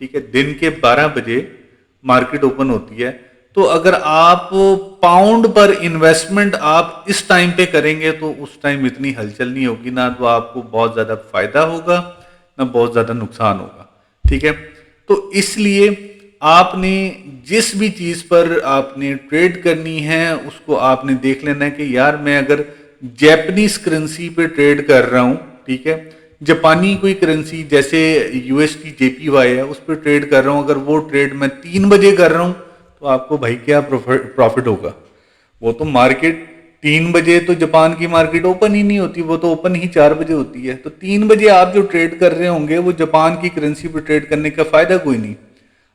ٹھیک ہے. دن کے 12 بجے مارکیٹ اوپن ہوتی ہے. تو اگر آپ پاؤنڈ پر انویسٹمنٹ آپ اس ٹائم پہ کریں گے تو اس ٹائم اتنی ہلچل نہیں ہوگی, نہ تو آپ کو بہت زیادہ فائدہ ہوگا نہ بہت زیادہ نقصان ہوگا. ٹھیک ہے. تو اس لیے آپ نے جس بھی چیز پر آپ نے ٹریڈ کرنی ہے اس کو آپ نے دیکھ لینا ہے کہ یار میں اگر جیپنیز کرنسی پہ ٹریڈ کر رہا ہوں, ٹھیک ہے, جاپانی کوئی کرنسی جیسے you S D J P Y ہے اس پہ ٹریڈ کر رہا ہوں, اگر وہ ٹریڈ میں 3 بجے کر رہا ہوں تو آپ کو بھائی کیا پروفٹ ہوگا. وہ تو مارکیٹ 3 بجے تو جاپان کی مارکیٹ اوپن ہی نہیں ہوتی, وہ تو اوپن ہی 4 بجے ہوتی ہے. تو 3 بجے آپ جو ٹریڈ کر رہے ہوں گے وہ جاپان کی کرنسی پہ ٹریڈ کرنے کا فائدہ کوئی نہیں.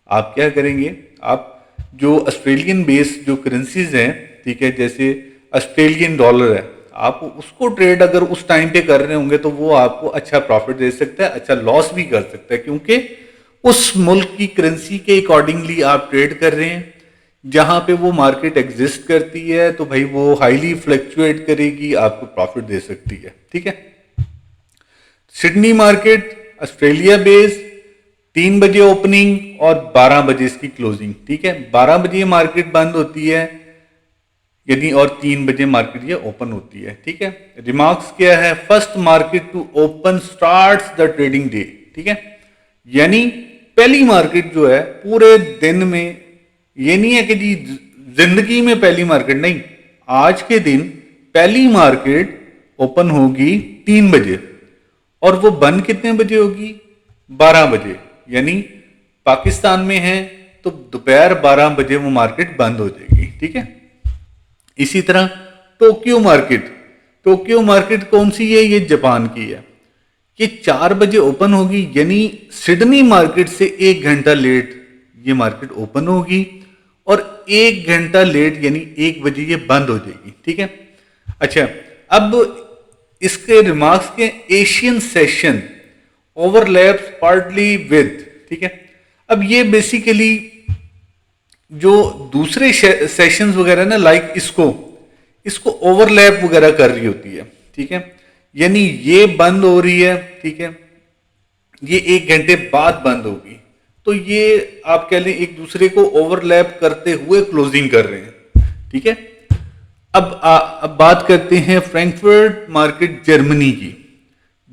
آپ کیا کریں گے, آپ جو آسٹریلین بیس جو کرنسیز ہیں, ٹھیک ہے, جیسے آسٹریلین ڈالر ہے, آپ اس کو ٹریڈ اگر اس ٹائم پہ کر رہے ہوں گے تو وہ آپ کو اچھا پروفٹ دے سکتا ہے, اچھا لاس بھی کر سکتا ہے, کیونکہ اس ملک کی کرنسی کے اکارڈنگلی آپ ٹریڈ کر رہے ہیں. جہاں پہ وہ مارکیٹ ایگزسٹ کرتی ہے تو بھائی وہ ہائیلی فلیکچویٹ کرے گی, آپ کو پروفٹ دے سکتی ہے. ٹھیک ہے. سڈنی مارکیٹ آسٹریلیا بیس 3 بجے اوپننگ اور 12 بجے اس کی کلوزنگ. ٹھیک ہے. 12 بجے یہ مارکیٹ بند ہوتی ہے یعنی اور 3 بجے مارکیٹ یہ اوپن ہوتی ہے. ٹھیک ہے. ریمارکس کیا ہے؟ First market to open starts the trading day. ٹھیک ہے. یعنی پہلی مارکیٹ جو ہے پورے دن میں, یہ نہیں ہے کہ جی زندگی میں پہلی مارکیٹ نہیں, آج کے دن پہلی مارکیٹ اوپن ہوگی 3 بجے اور وہ بند کتنے بجے ہوگی؟ 12 بجے. یعنی پاکستان میں ہے تو دوپہر 12 بجے وہ مارکیٹ بند ہو جائے گی. ٹھیک ہے. اسی طرح ٹوکیو مارکیٹ, ٹوکیو مارکیٹ کون سی ہے؟ یہ جاپان کی ہے. یہ 4 بجے اوپن ہوگی یعنی سڈنی مارکیٹ سے 1 گھنٹہ لیٹ یہ مارکیٹ اوپن ہوگی اور 1 گھنٹہ لیٹ یعنی 1 بجے یہ بند ہو جائے گی. ٹھیک ہے. اچھا اب اس کے ریمارکس کے Asian session overlaps partly with. ٹھیک ہے. اب یہ بیسیکلی جو دوسرے سیشنز وغیرہ نا لائک اس کو اوور لیپ وغیرہ کر رہی ہوتی ہے. ٹھیک ہے. یعنی یہ بند ہو رہی ہے, ٹھیک ہے, یہ 1 گھنٹے بعد بند ہوگی, تو یہ آپ کہہ لیں ایک دوسرے کو اوور لیپ کرتے ہوئے کلوزنگ کر رہے ہیں. ٹھیک ہے. اب بات کرتے ہیں فرینکفرٹ مارکیٹ جرمنی کی.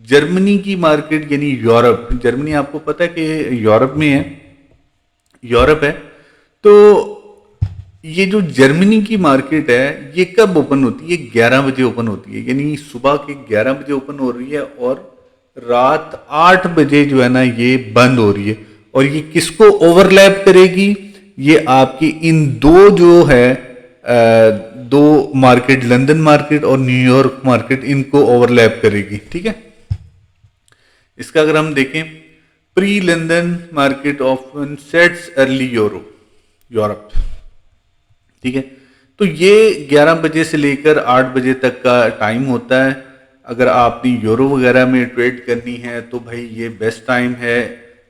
جرمنی کی مارکیٹ یعنی یورپ, جرمنی آپ کو پتا ہے کہ یورپ میں ہے, یورپ ہے. تو یہ جو جرمنی کی مارکیٹ ہے یہ کب اوپن ہوتی ہے؟ 11 بجے اوپن ہوتی ہے, یعنی صبح کے 11 بجے اوپن ہو رہی ہے اور رات 8 بجے جو ہے نا یہ بند ہو رہی ہے. اور یہ کس کو اوور لیپ کرے گی؟ یہ آپ کی ان دو جو ہے دو مارکیٹ, لندن مارکیٹ اور نیو یارک مارکیٹ, ان کو اوور لیپ کرے گی. ٹھیک ہے. اس کا اگر ہم دیکھیں pre London market often sets early Europe. ٹھیک ہے. تو یہ 11 بجے سے لے کر 8 بجے تک کا ٹائم ہوتا ہے. اگر آپ نے یورو وغیرہ میں ٹریڈ کرنی ہے تو بھائی یہ بیسٹ ٹائم ہے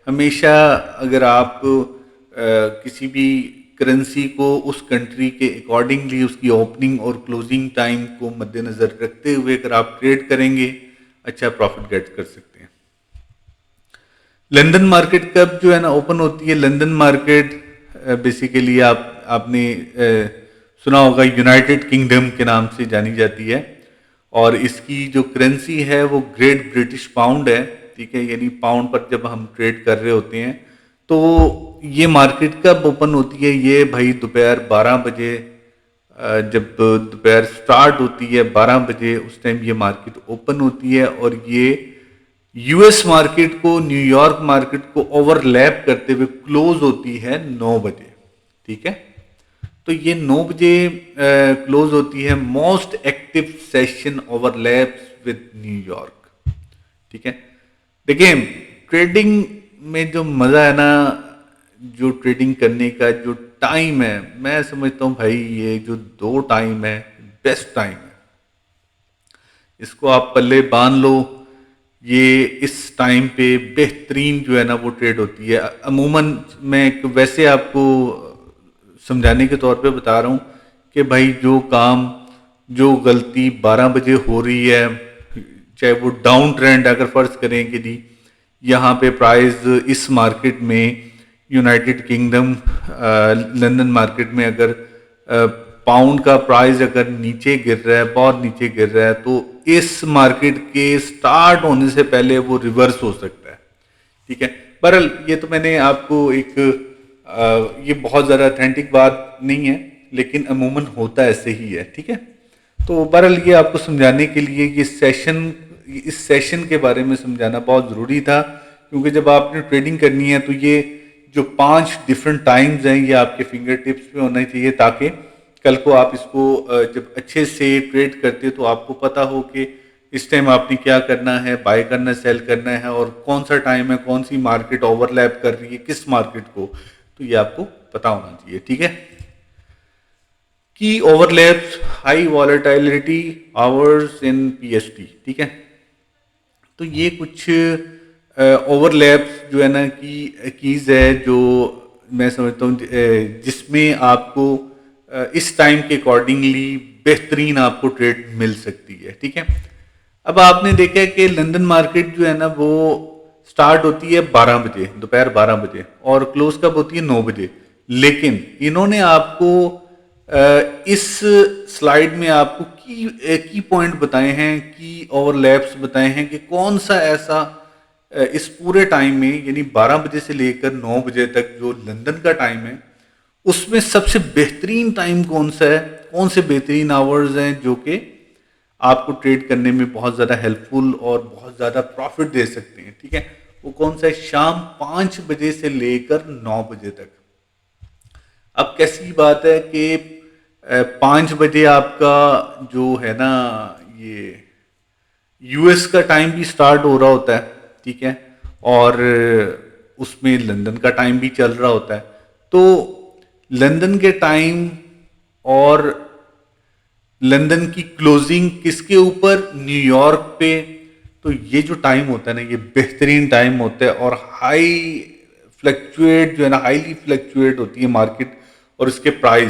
ہمیشہ. اگر آپ کسی بھی کرنسی کو اس کنٹری کے اکارڈنگلی اس کی اوپننگ اور کلوزنگ ٹائم کو مد نظر رکھتے ہوئے اگر آپ ٹریڈ کریں گے اچھا پروفٹ گیٹ کر سکتے ہیں. لندن مارکیٹ کب جو ہے نا اوپن ہوتی ہے؟ لندن مارکیٹ بیسیکلی آپ نے سنا ہوگا یونائٹڈ کنگڈم کے نام سے جانی جاتی ہے اور اس کی جو کرنسی ہے وہ گریٹ برٹش پاؤنڈ ہے. ٹھیک ہے، یعنی پاؤنڈ پر جب ہم ٹریڈ کر رہے ہوتے ہیں تو یہ مارکیٹ کب اوپن ہوتی ہے؟ یہ بھائی دوپہر 12 بجے، جب دوپہر سٹارٹ ہوتی ہے 12 بجے اس ٹائم یہ مارکیٹ اوپن ہوتی ہے اور یہ یو ایس مارکیٹ کو نیو یارک مارکیٹ کو اوور لیپ کرتے ہوئے کلوز ہوتی ہے 9 بجے. ٹھیک ہے، تو یہ 9 بجے کلوز ہوتی ہے. Most active session overlaps with New York. ٹھیک ہے، دیکھیں ٹریڈنگ میں جو مزہ ہے نا، جو ٹریڈنگ کرنے کا جو ٹائم ہے، میں سمجھتا ہوں بھائی یہ جو 2 ٹائم ہے بیسٹ ٹائم ہے. اس کو آپ پلے باندھ لو. یہ اس ٹائم پہ بہترین جو ہے نا وہ ٹریڈ ہوتی ہے. عموماً میں ویسے آپ کو سمجھانے کے طور پہ بتا رہا ہوں کہ بھائی جو کام جو غلطی 12 بجے ہو رہی ہے، چاہے وہ ڈاؤن ٹرینڈ اگر فرض کریں کہ جی یہاں پہ پرائز اس مارکیٹ میں یونائٹڈ کنگڈم لندن مارکیٹ میں اگر پاؤنڈ کا پرائز اگر نیچے گر رہا ہے، بہت نیچے گر رہا ہے، تو اس مارکیٹ کے سٹارٹ ہونے سے پہلے وہ ریورس ہو سکتا ہے. ٹھیک ہے، بہرحال یہ تو میں نے آپ کو ایک یہ بہت زیادہ اتھینٹک بات نہیں ہے لیکن عموماً ہوتا ایسے ہی ہے. ٹھیک ہے، تو بہرحال یہ آپ کو سمجھانے کے لیے اس سیشن کے بارے میں سمجھانا بہت ضروری تھا کیونکہ جب آپ نے ٹریڈنگ کرنی ہے تو یہ جو 5 ڈفرینٹ ٹائمز ہیں یہ آپ کے فنگر ٹپس پہ ہونا چاہیے تاکہ کل کو آپ اس کو جب اچھے سے ٹریڈ کرتے تو آپ کو پتا ہو کہ اس ٹائم آپ نے کیا کرنا ہے، بائی کرنا ہے، سیل کرنا ہے اور کون سا ٹائم ہے، کون سی مارکیٹ اوور لیپ کر رہی ہے کس مارکیٹ کو، تو یہ آپ کو پتا ہونا چاہیے. ٹھیک ہے، کی overlaps high volatility hours in P S T. ٹھیک ہے، تو یہ کچھ اوور لیپس جو ہے نا کیز ہے جو میں سمجھتا ہوں جس میں آپ کو اس ٹائم کے اکارڈنگلی بہترین آپ کو ٹریڈ مل سکتی ہے. ٹھیک ہے، اب آپ نے دیکھا کہ لندن مارکیٹ جو ہے نا وہ سٹارٹ ہوتی ہے 12 بجے، دوپہر 12 بجے اور کلوز کب ہوتی ہے 9 بجے. لیکن انہوں نے آپ کو اس سلائیڈ میں آپ کو کی پوائنٹ بتائے ہیں، کی اوور لیپس بتائے ہیں کہ کون سا ایسا اس پورے ٹائم میں یعنی 12 بجے سے لے کر 9 بجے تک جو لندن کا ٹائم ہے اس میں سب سے بہترین ٹائم کون سا ہے، کون سے بہترین آورز ہیں جو کہ آپ کو ٹریڈ کرنے میں بہت زیادہ ہیلپ فل اور بہت زیادہ پروفٹ دے سکتے ہیں. ٹھیک ہے، وہ کون سا ہے؟ شام 5 بجے سے لے کر 9 بجے تک. اب کیسی بات ہے کہ 5 بجے آپ کا جو ہے نا یہ یو ایس کا ٹائم بھی سٹارٹ ہو رہا ہوتا ہے. ٹھیک ہے، اور اس میں لندن کا ٹائم بھی چل رہا ہوتا ہے. تو لندن کے ٹائم اور لندن کی کلوزنگ کس کے اوپر؟ نیو یارک پہ. تو یہ جو ٹائم ہوتا ہے نا یہ بہترین ٹائم ہوتا ہے اور ہائی فلیکچویٹ جو ہے نا ہائیلی فلیکچویٹ ہوتی ہے مارکیٹ اور اس کے پرائز.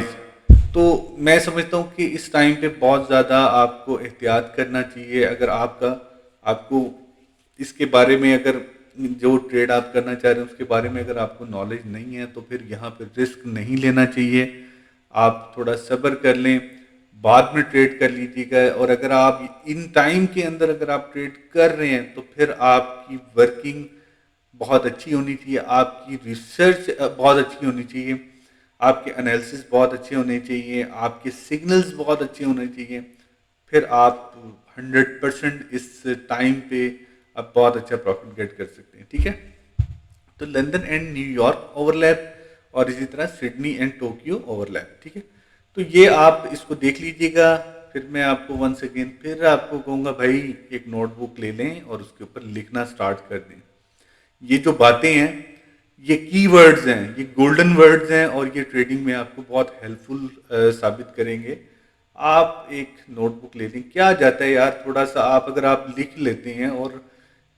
تو میں سمجھتا ہوں کہ اس ٹائم پہ بہت زیادہ آپ کو احتیاط کرنا چاہیے. اگر آپ کو اس کے بارے میں اگر جو ٹریڈ آپ کرنا چاہ رہے ہیں اس کے بارے میں اگر آپ کو نالج نہیں ہے تو پھر یہاں پہ رسک نہیں لینا چاہیے. آپ تھوڑا صبر کر لیں، بعد میں ٹریڈ کر لیجیے گا. اور اگر آپ ان ٹائم کے اندر اگر آپ ٹریڈ کر رہے ہیں تو پھر آپ کی ورکنگ بہت اچھی ہونی چاہیے، آپ کی ریسرچ بہت اچھی ہونی چاہیے، آپ کے انالیسس بہت اچھے ہونے چاہیے، آپ کے سگنلز بہت اچھے ہونے چاہیے. پھر آپ 100% اس ٹائم پہ آپ بہت اچھا پروفٹ گیٹ کر سکتے ہیں. ٹھیک ہے، تو London and New York overlap اور اسی طرح Sydney and Tokyo overlap. ٹھیک ہے، تو یہ آپ اس کو دیکھ لیجیے گا. پھر میں آپ کو ونس اگین پھر آپ کو کہوں گا بھائی ایک نوٹ بک لے لیں اور اس کے اوپر لکھنا سٹارٹ کر دیں. یہ جو باتیں ہیں یہ کی ورڈز ہیں، یہ گولڈن ورڈز ہیں اور یہ ٹریڈنگ میں آپ کو بہت ہیلپ فل ثابت کریں گے. آپ ایک نوٹ بک لے لیں، کیا جاتا ہے یار، تھوڑا سا آپ اگر آپ لکھ لیتے ہیں اور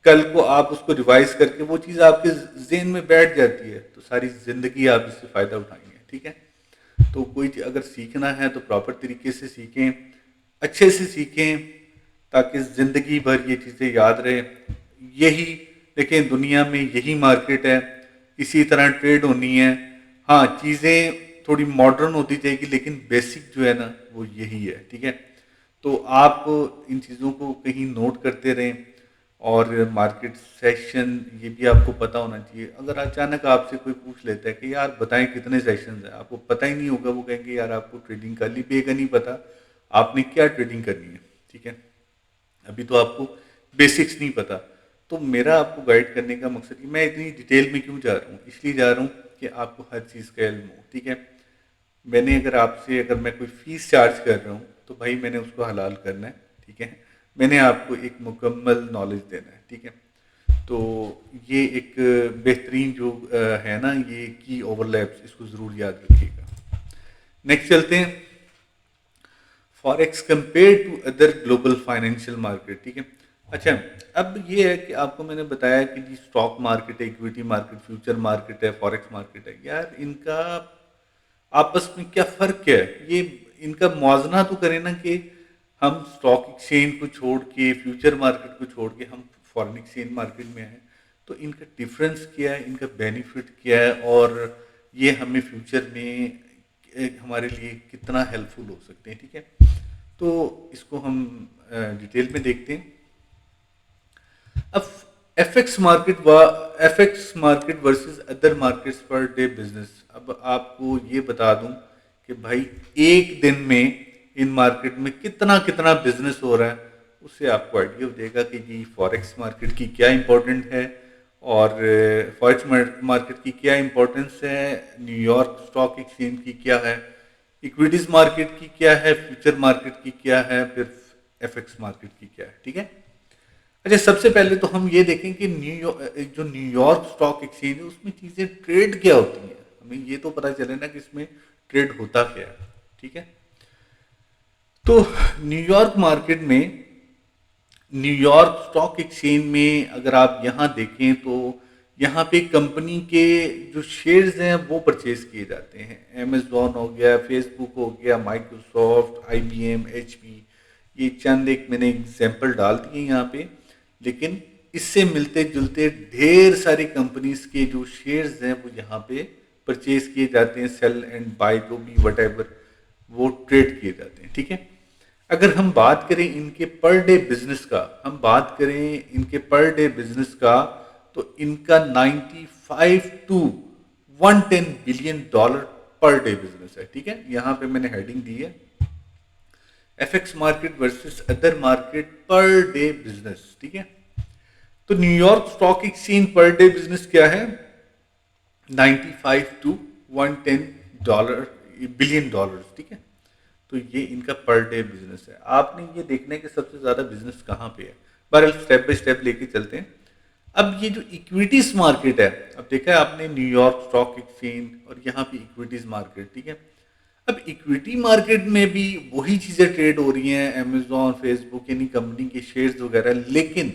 کل کو آپ اس کو ریوائز کر کے وہ چیز آپ کے ذہن میں بیٹھ جاتی ہے تو ساری زندگی آپ اس سے فائدہ اٹھائیں گے، ٹھیک ہے؟ تو کوئی چیز اگر سیکھنا ہے تو پراپر طریقے سے سیکھیں، اچھے سے سیکھیں، تاکہ زندگی بھر یہ چیزیں یاد رہے۔ یہی دیکھیں، دنیا میں یہی مارکیٹ ہے، اسی طرح ٹریڈ ہونی ہے۔ ہاں، چیزیں تھوڑی ماڈرن ہوتی جائے گی لیکن بیسک جو ہے نا وہ یہی ہے، ٹھیک ہے؟ تو آپ ان چیزوں کو کہیں نوٹ کرتے رہیں، اور مارکیٹ سیشن یہ بھی آپ کو پتہ ہونا چاہیے۔ اگر اچانک آپ سے کوئی پوچھ لیتا ہے کہ یار بتائیں کتنے سیشنز ہیں، آپ کو پتہ ہی نہیں ہوگا، وہ کہیں گے یار آپ کو ٹریڈنگ کا لیے کا نہیں پتہ، آپ نے کیا ٹریڈنگ کرنی ہے، ٹھیک ہے؟ ابھی تو آپ کو بیسکس نہیں پتا۔ تو میرا آپ کو گائیڈ کرنے کا مقصد، میں اتنی ڈیٹیل میں کیوں جا رہا ہوں، اس لیے جا رہا ہوں کہ آپ کو ہر چیز کا علم ہو، ٹھیک ہے؟ میں نے اگر آپ سے اگر میں کوئی فیس چارج کر رہا ہوں تو بھائی میں نے اس کو حلال کرنا ہے، ٹھیک ہے؟ میں نے آپ کو ایک مکمل نالج دینا ہے، ٹھیک ہے؟ تو یہ ایک بہترین جو ہے نا یہ کی اوور لیپس، اس کو ضرور یاد رکھیے گا۔ نیکسٹ چلتے ہیں، forex compare to other global financial market, ٹھیک ہے؟ اچھا، اب یہ ہے کہ آپ کو میں نے بتایا کہ جی اسٹاک مارکیٹ ہے، اکویٹی مارکیٹ، فیوچر مارکیٹ ہے، فاریکس مارکیٹ ہے، یار ان کا آپس میں کیا فرق ہے؟ یہ ان کا موازنہ تو کریں نا، کہ ہم اسٹاک ایکسچینج کو چھوڑ کے، فیوچر مارکیٹ کو چھوڑ کے ہم فارن ایکسچینج مارکیٹ میں ہیں، تو ان کا ڈفرینس کیا ہے، ان کا بینیفٹ کیا ہے، اور یہ ہمیں فیوچر میں ہمارے لیے کتنا ہیلپ فل ہو سکتے ہیں، ٹھیک ہے؟ تو اس کو ہم ڈیٹیل میں دیکھتے ہیں۔ اب F X market versus other markets per day business, اب آپ کو یہ بتا دوں کہ بھائی ایک دن میں ان مارکیٹ میں کتنا کتنا بزنس ہو رہا ہے، اس سے آپ کو آئیڈیا ہو جائے گا کہ جی فاریکس مارکیٹ کی کیا امپورٹنٹ ہے، اور فاریکس مارکیٹ کی کیا امپورٹنس ہے، نیو یارک اسٹاک ایکسچینج کی کیا ہے، اکویٹیز مارکیٹ کی کیا ہے، فیوچر مارکیٹ کی کیا ہے، پھر ایف ایکس مارکیٹ کی کیا ہے، ٹھیک ہے؟ اچھا، سب سے پہلے تو ہم یہ دیکھیں کہ جو نیو یارک اسٹاک ایکسچینج ہے اس میں چیزیں ٹریڈ کیا ہوتی ہیں، ہمیں یہ تو پتہ چلے نا کہ اس میں ٹریڈ ہوتا کیا ہے، ٹھیک ہے؟ تو نیو یارک مارکیٹ میں، نیو یارک اسٹاک ایکسچینج میں اگر آپ یہاں دیکھیں تو یہاں پہ کمپنی کے جو شیئرز ہیں وہ پرچیز کیے جاتے ہیں، امیزون ہو گیا، فیس بک ہو گیا، مائکروسافٹ، آئی بی ایم، ایچ پی، یہ چند ایک میں نے ایگزامپل ڈال دیے یہاں پہ، لیکن اس سے ملتے جلتے ڈھیر ساری کمپنیز کے جو شیئرز ہیں وہ یہاں پہ پرچیز کیے جاتے ہیں، سیل اینڈ بائی جو بھی وٹ ایور وہ ٹریڈ کیے جاتے ہیں، ٹھیک ہے؟ اگر ہم بات کریں ان کے پر ڈے بزنس کا، ہم بات کریں ان کے پر ڈے بزنس کا، تو ان کا 95 to 110 billion dollar per day business ہے، ٹھیک ہے؟ یہاں پہ میں نے ہیڈنگ دی ہے F X market versus other market per day business, ٹھیک ہے؟ تو New York stock exchange per day business کیا ہے؟ 95 ٹو 110 بلین ڈالر، ٹھیک ہے؟ تو یہ ان کا پر ڈے بزنس ہے۔ آپ نے یہ دیکھنا ہے کہ سب سے زیادہ بزنس کہاں پہ ہے، بہرحال اسٹیپ بائی اسٹیپ لے کے چلتے ہیں۔ اب یہ جو اکویٹیز مارکیٹ ہے، اب دیکھا ہے آپ نے نیو یارک اسٹاک ایکسچینج اور یہاں پہ اکویٹیز مارکیٹ، ٹھیک ہے؟ اب اکویٹی مارکیٹ میں بھی وہی چیزیں ٹریڈ ہو رہی ہیں، امیزون، فیس بک، یعنی کمپنی کے شیئرز وغیرہ، لیکن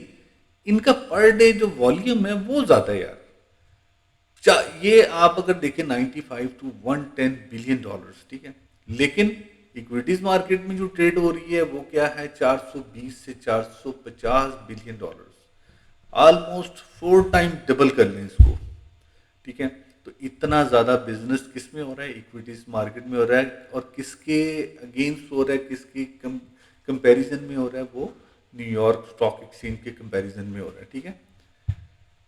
ان کا پر ڈے جو والیوم ہے وہ زیادہ ہے یار۔ یہ آپ اگر دیکھیں 95 ٹو 110 بلین ڈالرز، ٹھیک ہے؟ لیکن اکویٹیز مارکیٹ میں جو ٹریڈ ہو رہی ہے وہ کیا ہے؟ 420 سے 450 billion dollars, almost 4 time double کر لیں اس کو، ٹھیک ہے؟ تو اتنا زیادہ بزنس کس میں ہو رہا ہے؟ اکویٹیز مارکیٹ میں ہو رہا ہے، اور کس کے اگینسٹ ہو رہا ہے، کس کے کمپیریزن میں ہو رہا ہے؟ وہ نیو یارک اسٹاک ایکسچینج کے کمپیریزن میں ہو رہا ہے، ٹھیک ہے؟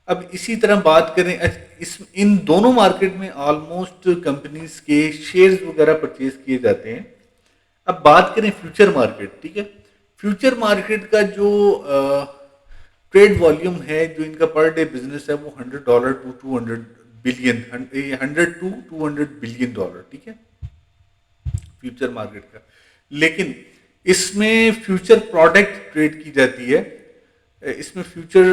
اب اسی طرح بات کریں ان دونوں مارکیٹ میں آلموسٹ کمپنیز کے شیئرز وغیرہ پرچیز کیے جاتے ہیں۔ اب بات کریں فیوچر مارکیٹ، ٹھیک ہے؟ فیوچر مارکیٹ کا جو ٹریڈ والیوم ہے، جو ان کا پر ڈے بزنس ہے، وہ $100 to 200 billion, 100 to 200 billion dollar, ٹھیک ہے؟ فیوچر مارکیٹ کا، لیکن اس میں فیوچر پروڈکٹ ٹریڈ کی جاتی ہے، اس میں فیوچر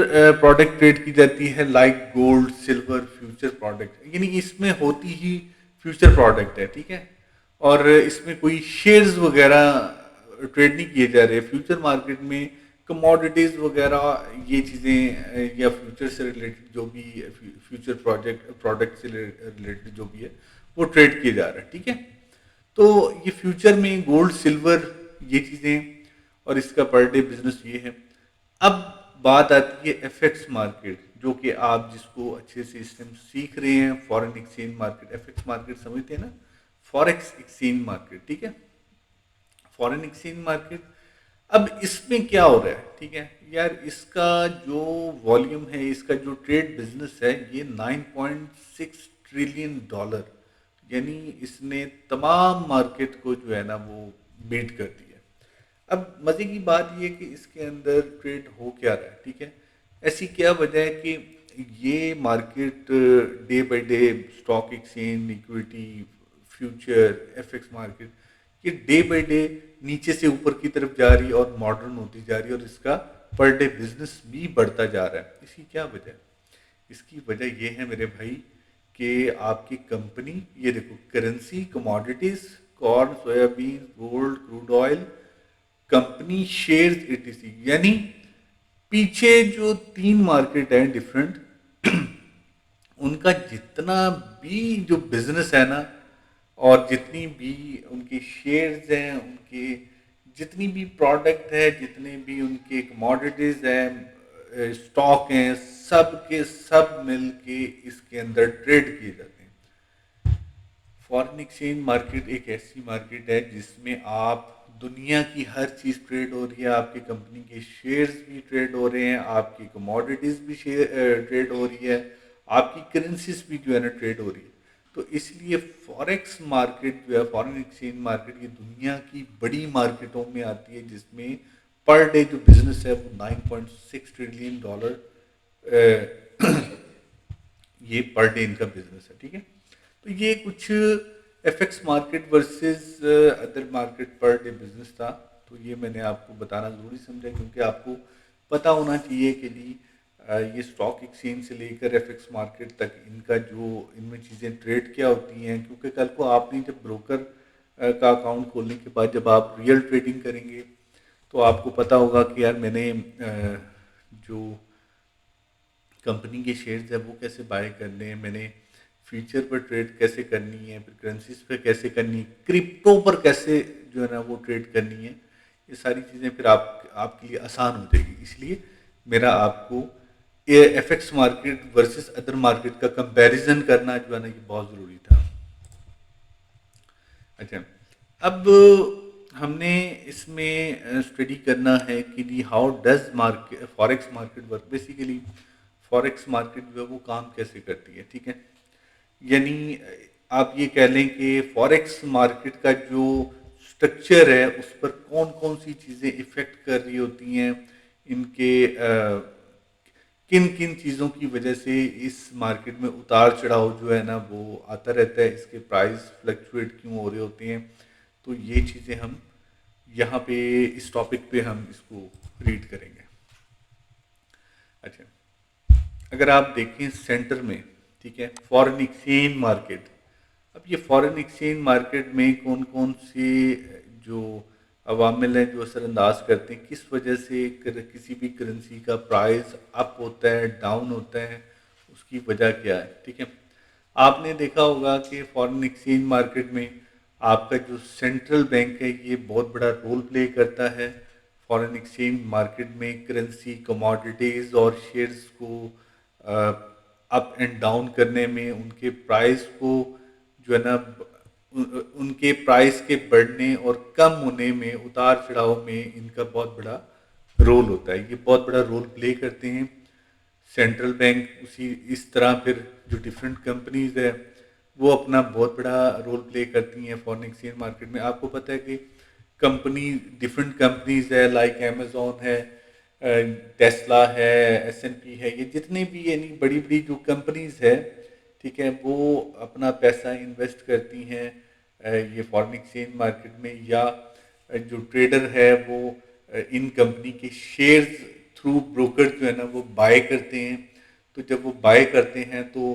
پروڈکٹ ٹریڈ کی جاتی ہے، like gold, silver, future product, یعنی اس میں ہوتی ہی فیوچر پروڈکٹ ہے، ٹھیک ہے؟ اور اس میں کوئی شیئرز وغیرہ ٹریڈ نہیں کیے جا رہے. فیوچر مارکیٹ میں کموڈیٹیز وغیرہ یہ چیزیں یا فیوچر سے ریلیٹڈ جو بھی فیوچر پروڈکٹ سے ریلیٹڈ جو بھی ہے وہ ٹریڈ کیے جا رہے ہیں. ٹھیک ہے. تو یہ فیوچر میں گولڈ سلور یہ چیزیں اور اس کا پر ڈے بزنس یہ ہے. اب بات آتی ہے ایف ایکس مارکیٹ جو کہ آپ جس کو اچھے سے اس ٹائم سیکھ رہے ہیں. Foreign exchange market F X market سمجھتے ہیں نا, فوریکس ایکسچینج مارکیٹ. ٹھیک ہے. Foreign exchange market. اب اس میں کیا ہو رہا ہے, ٹھیک ہے یار, اس کا جو والیوم ہے, اس کا جو ٹریڈ بزنس ہے یہ 9.6 ٹریلین ڈالر, یعنی اس نے تمام مارکیٹ کو جو ہے نا وہ بیٹ کر دیا. اب مزے کی بات یہ کہ اس کے اندر ٹریڈ ہو کیا رہا ہے. ٹھیک ہے. ایسی کیا وجہ ہے کہ یہ market day by day stock exchange equity future F X market یہ ڈے بائی ڈے نیچے سے اوپر کی طرف جا رہی ہے اور ماڈرن ہوتی جا رہی ہے, اور اس کا پر ڈے بزنس بھی بڑھتا جا رہا ہے. اس کی کیا وجہ ہے؟ اس کی وجہ یہ ہے میرے بھائی کہ آپ کی کمپنی, یہ دیکھو, currency, commodities, corn, soya bean, gold, crude oil, company shares ایٹی سی, یعنی پیچھے جو تین مارکیٹ ہیں ڈفرنٹ, ان کا جتنا بھی جو بزنس ہے نا, اور جتنی بھی ان کے شیئرز ہیں, ان کے جتنی بھی پروڈکٹ ہے, جتنے بھی ان کے کموڈیٹیز ہیں, اسٹاک ہیں, سب کے سب مل کے اس کے اندر ٹریڈ کیے جاتے ہیں. فارن ایکسچینج مارکیٹ ایک ایسی مارکیٹ ہے جس میں آپ دنیا کی ہر چیز ٹریڈ ہو رہی ہے. آپ کی کمپنی کے شیئرز بھی ٹریڈ ہو رہے ہیں, آپ کی کموڈیٹیز بھی ٹریڈ ہو رہی ہے, آپ کی کرنسیز بھی جو ہے نا ٹریڈ ہو رہی ہے. تو اس لیے فوریکس مارکیٹ جو ہے, فارن ایکسچینج مارکیٹ, یہ دنیا کی بڑی مارکیٹوں میں آتی ہے جس میں پر ڈے جو بزنس ہے وہ 9.6 ٹریلین ڈالر یہ پر ڈے ان کا بزنس ہے. ٹھیک ہے. تو یہ کچھ F X market versus other market per day business تھا. تو یہ میں نے آپ کو بتانا ضروری سمجھا کیونکہ آپ کو پتہ ہونا چاہیے کہ جی یہ اسٹاک ایکسچینج سے لے کر ایف ایکس مارکیٹ تک ان کا جو ان میں چیزیں ٹریڈ کیا ہوتی ہیں. کیونکہ کل کو آپ نے جب بروکر کا اکاؤنٹ کھولنے کے بعد جب آپ ریئل ٹریڈنگ کریں گے تو آپ کو پتہ ہوگا کہ یار میں نے جو کمپنی کے شیئرز ہیں وہ کیسے بائی کرنے ہیں, میں نے فیوچر پر ٹریڈ کیسے کرنی ہے, پھر کرنسیز پہ کیسے کرنی ہے, کرپٹو پر کیسے جو ہے نا وہ ٹریڈ کرنی ہے. یہ ساری چیزیں پھر آپ کے لیے آسان ہو جائے گی. اس لیے میرا آپ کو F X market versus other market کا کمپیریزن کرنا جو ہے نا یہ بہت ضروری تھا. اچھا, اب ہم نے اس میں اسٹڈی کرنا ہے کہ جی how does market forex market work. Basically forex market جو ہے وہ کام کیسے کرتی ہے. ٹھیک ہے. یعنی آپ یہ کہہ لیں کہ فوریکس مارکیٹ کا جو اسٹرکچر ہے اس پر کون کون سی چیزیں افیکٹ کر رہی ہوتی ہیں, ان کے کن کن چیزوں کی وجہ سے اس مارکیٹ میں اتار چڑھاؤ جو ہے نا وہ آتا رہتا ہے, اس کے پرائز فلکچویٹ کیوں ہو رہے ہوتے ہیں. تو یہ چیزیں ہم یہاں پہ اس ٹاپک پہ ہم اس کو ریڈ کریں گے. اچھا, اگر آپ دیکھیں سینٹر میں, ٹھیک ہے, فارن ایکسچینج مارکیٹ. اب یہ فارن ایکسچینج مارکیٹ میں کون کون سی جو عوامل ہیں جو اثر انداز کرتے ہیں, کس وجہ سے کسی بھی کرنسی کا پرائز اپ ہوتا ہے, ڈاؤن ہوتا ہے, اس کی وجہ کیا ہے. ٹھیک ہے. آپ نے دیکھا ہوگا کہ فارن ایکسچینج مارکیٹ میں آپ کا جو سینٹرل بینک ہے یہ بہت بڑا رول پلے کرتا ہے. فارن ایکسچینج مارکیٹ میں کرنسی, کموڈیٹیز اور شیئرز کو اپ اینڈ ڈاؤن کرنے میں, ان کے پرائز کو جو ہے نا ان کے پرائز کے بڑھنے اور کم ہونے میں, اتار چڑھاؤ میں ان کا بہت بڑا رول ہوتا ہے. یہ بہت بڑا رول پلے کرتے ہیں سینٹرل بینک. اس طرح پھر جو ڈفرینٹ کمپنیز ہے وہ اپنا بہت بڑا رول پلے کرتی ہیں فارن ایکسچینج مارکیٹ میں. آپ کو پتہ ہے کہ کمپنی ڈفرینٹ کمپنیز ہے لائک امیزون ہے, ٹیسلا ہے, ایس این پی ہے, یہ جتنے بھی یعنی بڑی بڑی جو کمپنیز ہے, ٹھیک ہے, وہ اپنا پیسہ انویسٹ کرتی ہیں یہ فارن ایکسچینج مارکیٹ میں, یا جو ٹریڈر ہے وہ ان کمپنی کے شیئرز تھرو بروکر جو ہے نا وہ بائی کرتے ہیں. تو جب وہ بائی کرتے ہیں تو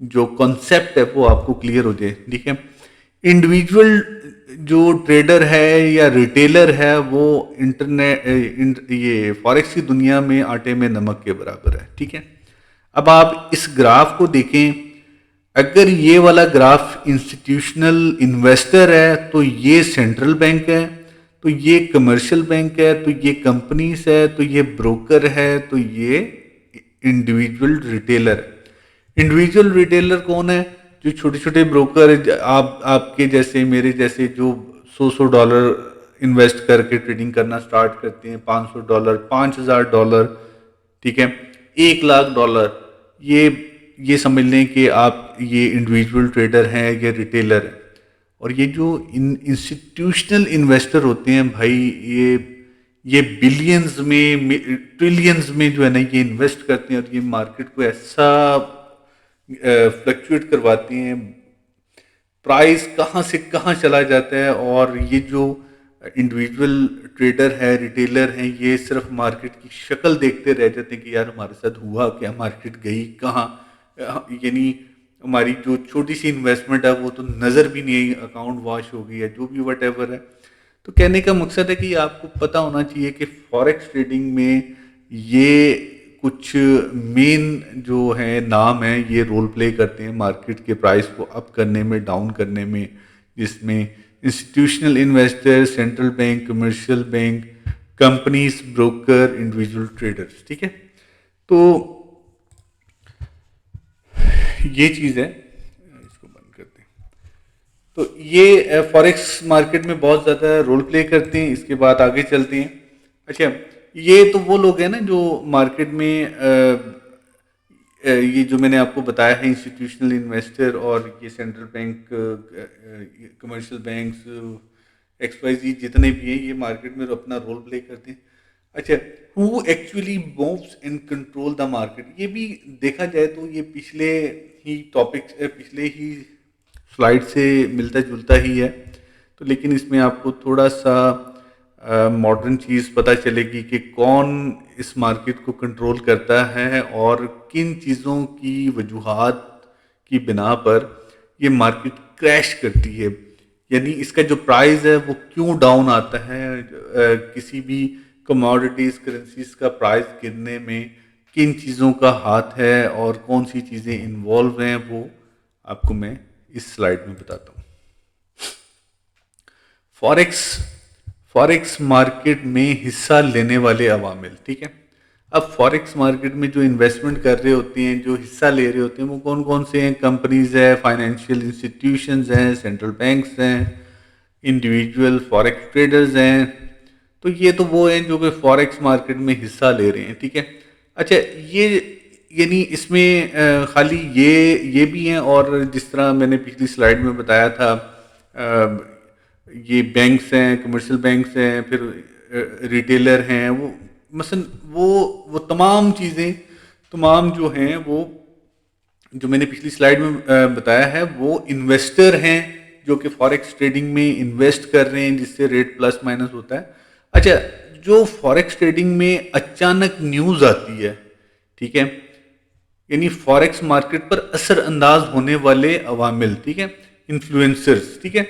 جو کانسیپٹ ہے وہ آپ کو کلیئر ہو جائے. ٹھیک ہے. انڈیویجول جو ٹریڈر ہے یا ریٹیلر ہے وہ انٹرنیٹ یہ فارکس کی دنیا میں آٹے میں نمک کے برابر ہے. ٹھیک ہے. اب آپ اس گراف کو دیکھیں. اگر یہ والا گراف انسٹیٹیوشنل انویسٹر ہے تو یہ سینٹرل بینک ہے, تو یہ کمرشل بینک ہے, تو یہ کمپنیز ہے, تو یہ بروکر ہے, تو یہ انڈیویجول ریٹیلر ہے. انڈیویجول ریٹیلر کون ہے؟ جو چھوٹے چھوٹے بروکر, آپ کے جیسے میرے جیسے جو $100 انویسٹ کر کے ٹریڈنگ کرنا سٹارٹ کرتے ہیں, $500, $5,000. ٹھیک ہے. $1,00,000. یہ سمجھ لیں کہ آپ یہ انڈیویجول ٹریڈر ہیں یا ریٹیلر ہیں. اور یہ جو انسٹیٹیوشنل انویسٹر ہوتے ہیں بھائی, یہ بلینز میں ٹریلینز میں جو ہے نا یہ انویسٹ کرتے ہیں, اور یہ مارکیٹ کو ایسا فلکچویٹ کرواتے ہیں, پرائز کہاں سے کہاں چلا جاتا ہے. اور یہ جو انڈیویجول ٹریڈر ہے, ریٹیلر ہیں, یہ صرف مارکیٹ کی شکل دیکھتے رہ جاتے ہیں کہ یار ہمارے ساتھ ہوا کیا, مارکیٹ گئی کہاں. یعنی ہماری جو چھوٹی سی انویسٹمنٹ ہے وہ تو نظر بھی نہیں, اکاؤنٹ واش ہو گئی ہے, جو بھی وٹ ایور ہے. تو کہنے کا مقصد ہے کہ آپ کو پتہ ہونا چاہیے کہ فوریکس ٹریڈنگ میں یہ کچھ مین جو ہیں نام ہیں یہ رول پلے کرتے ہیں مارکیٹ کے پرائس کو اپ کرنے میں, ڈاؤن کرنے میں, جس میں institutional investor, central bank, commercial bank, companies, broker, individual traders. ٹھیک ہے. تو یہ چیز ہے, اس کو بند کرتے ہیں. تو یہ فوریکس مارکیٹ میں بہت زیادہ رول پلے کرتے ہیں. اس کے بعد آگے چلتے ہیں. اچھا, یہ تو وہ لوگ ہیں نا جو مارکیٹ میں یہ جو میں نے آپ کو بتایا ہے انسٹیٹیوشنل انویسٹر اور یہ central bank, commercial banks, X Y Z جتنے بھی ہیں, یہ مارکیٹ میں اپنا رول پلے کرتے ہیں. اچھا, ہو actually moves and control the market, یہ بھی دیکھا جائے تو یہ پچھلے ہی ٹاپک, پچھلے ہی سلائڈ سے ملتا جلتا ہی ہے. تو لیکن اس میں آپ کو تھوڑا سا ماڈرن چیز پتہ چلے گی کہ کون اس مارکیٹ کو کنٹرول کرتا ہے اور کن چیزوں کی وجوہات کی بنا پر یہ مارکیٹ کریش کرتی ہے. یعنی اس کا جو پرائز ہے وہ کیوں ڈاؤن آتا ہے, کسی بھی کموڈیٹیز, کرنسیز کا پرائز گرنے میں کن چیزوں کا ہاتھ ہے اور کون سی چیزیں انوالو ہیں, وہ آپ کو میں اس سلائیڈ میں بتاتا ہوں. فوریکس مارکیٹ میں حصہ لینے والے عوامل. ٹھیک ہے. اب فوریکس مارکیٹ میں جو انویسٹمنٹ کر رہے ہوتے ہیں, جو حصہ لے رہے ہوتے ہیں, وہ کون کون سے ہیں؟ کمپنیز ہیں, فائنینشیل انسٹیٹیوشنز ہیں, سینٹرل بینکس ہیں, انڈیویجول فوریکس ٹریڈرز ہیں. تو یہ تو وہ ہیں جو کہ فوریکس مارکیٹ میں حصہ لے رہے ہیں. ٹھیک ہے. اچھا, یہ یعنی اس میں خالی یہ بھی ہیں, اور جس طرح میں نے پچھلی سلائیڈ میں بتایا تھا یہ بینکس ہیں, کمرشل بینکس ہیں, پھر ریٹیلر ہیں, وہ مثلا وہ تمام چیزیں, تمام جو ہیں وہ جو میں نے پچھلی سلائیڈ میں بتایا ہے وہ انویسٹر ہیں جو کہ فوریکس ٹریڈنگ میں انویسٹ کر رہے ہیں, جس سے ریٹ پلس مائنس ہوتا ہے. اچھا, جو فوریکس ٹریڈنگ میں اچانک نیوز آتی ہے, ٹھیک ہے, یعنی فوریکس مارکیٹ پر اثر انداز ہونے والے عوامل, ٹھیک ہے, انفلوئنسرز. ٹھیک ہے.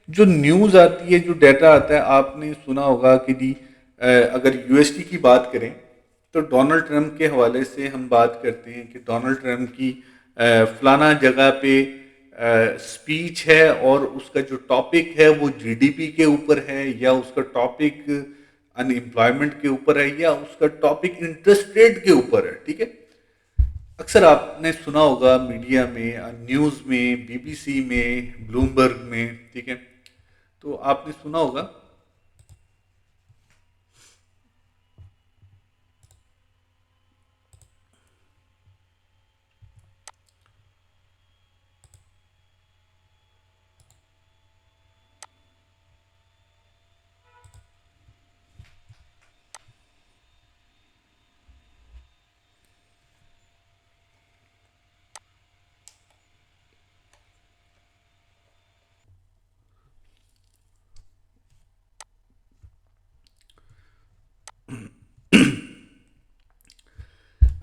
جو نیوز آتی ہے, جو ڈیٹا آتا ہے, آپ نے سنا ہوگا کہ جی اگر یو ایس ٹی کی بات کریں تو ڈونلڈ ٹرمپ کے حوالے سے ہم بات کرتے ہیں کہ ڈونلڈ ٹرمپ کی فلانا جگہ پہ سپیچ ہے اور اس کا جو ٹاپک ہے وہ جی ڈی پی کے اوپر ہے, یا اس کا ٹاپک ان امپلائمنٹ کے اوپر ہے, یا اس کا ٹاپک انٹرسٹ ریٹ کے اوپر ہے. ٹھیک ہے. اکثر آپ نے سنا ہوگا میڈیا میں, نیوز میں, بی بی سی میں, بلومبرگ میں. ٹھیک ہے. تو آپ نے سنا ہوگا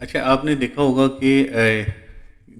اچھا, آپ نے دیکھا ہوگا کہ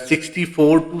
64 to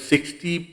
60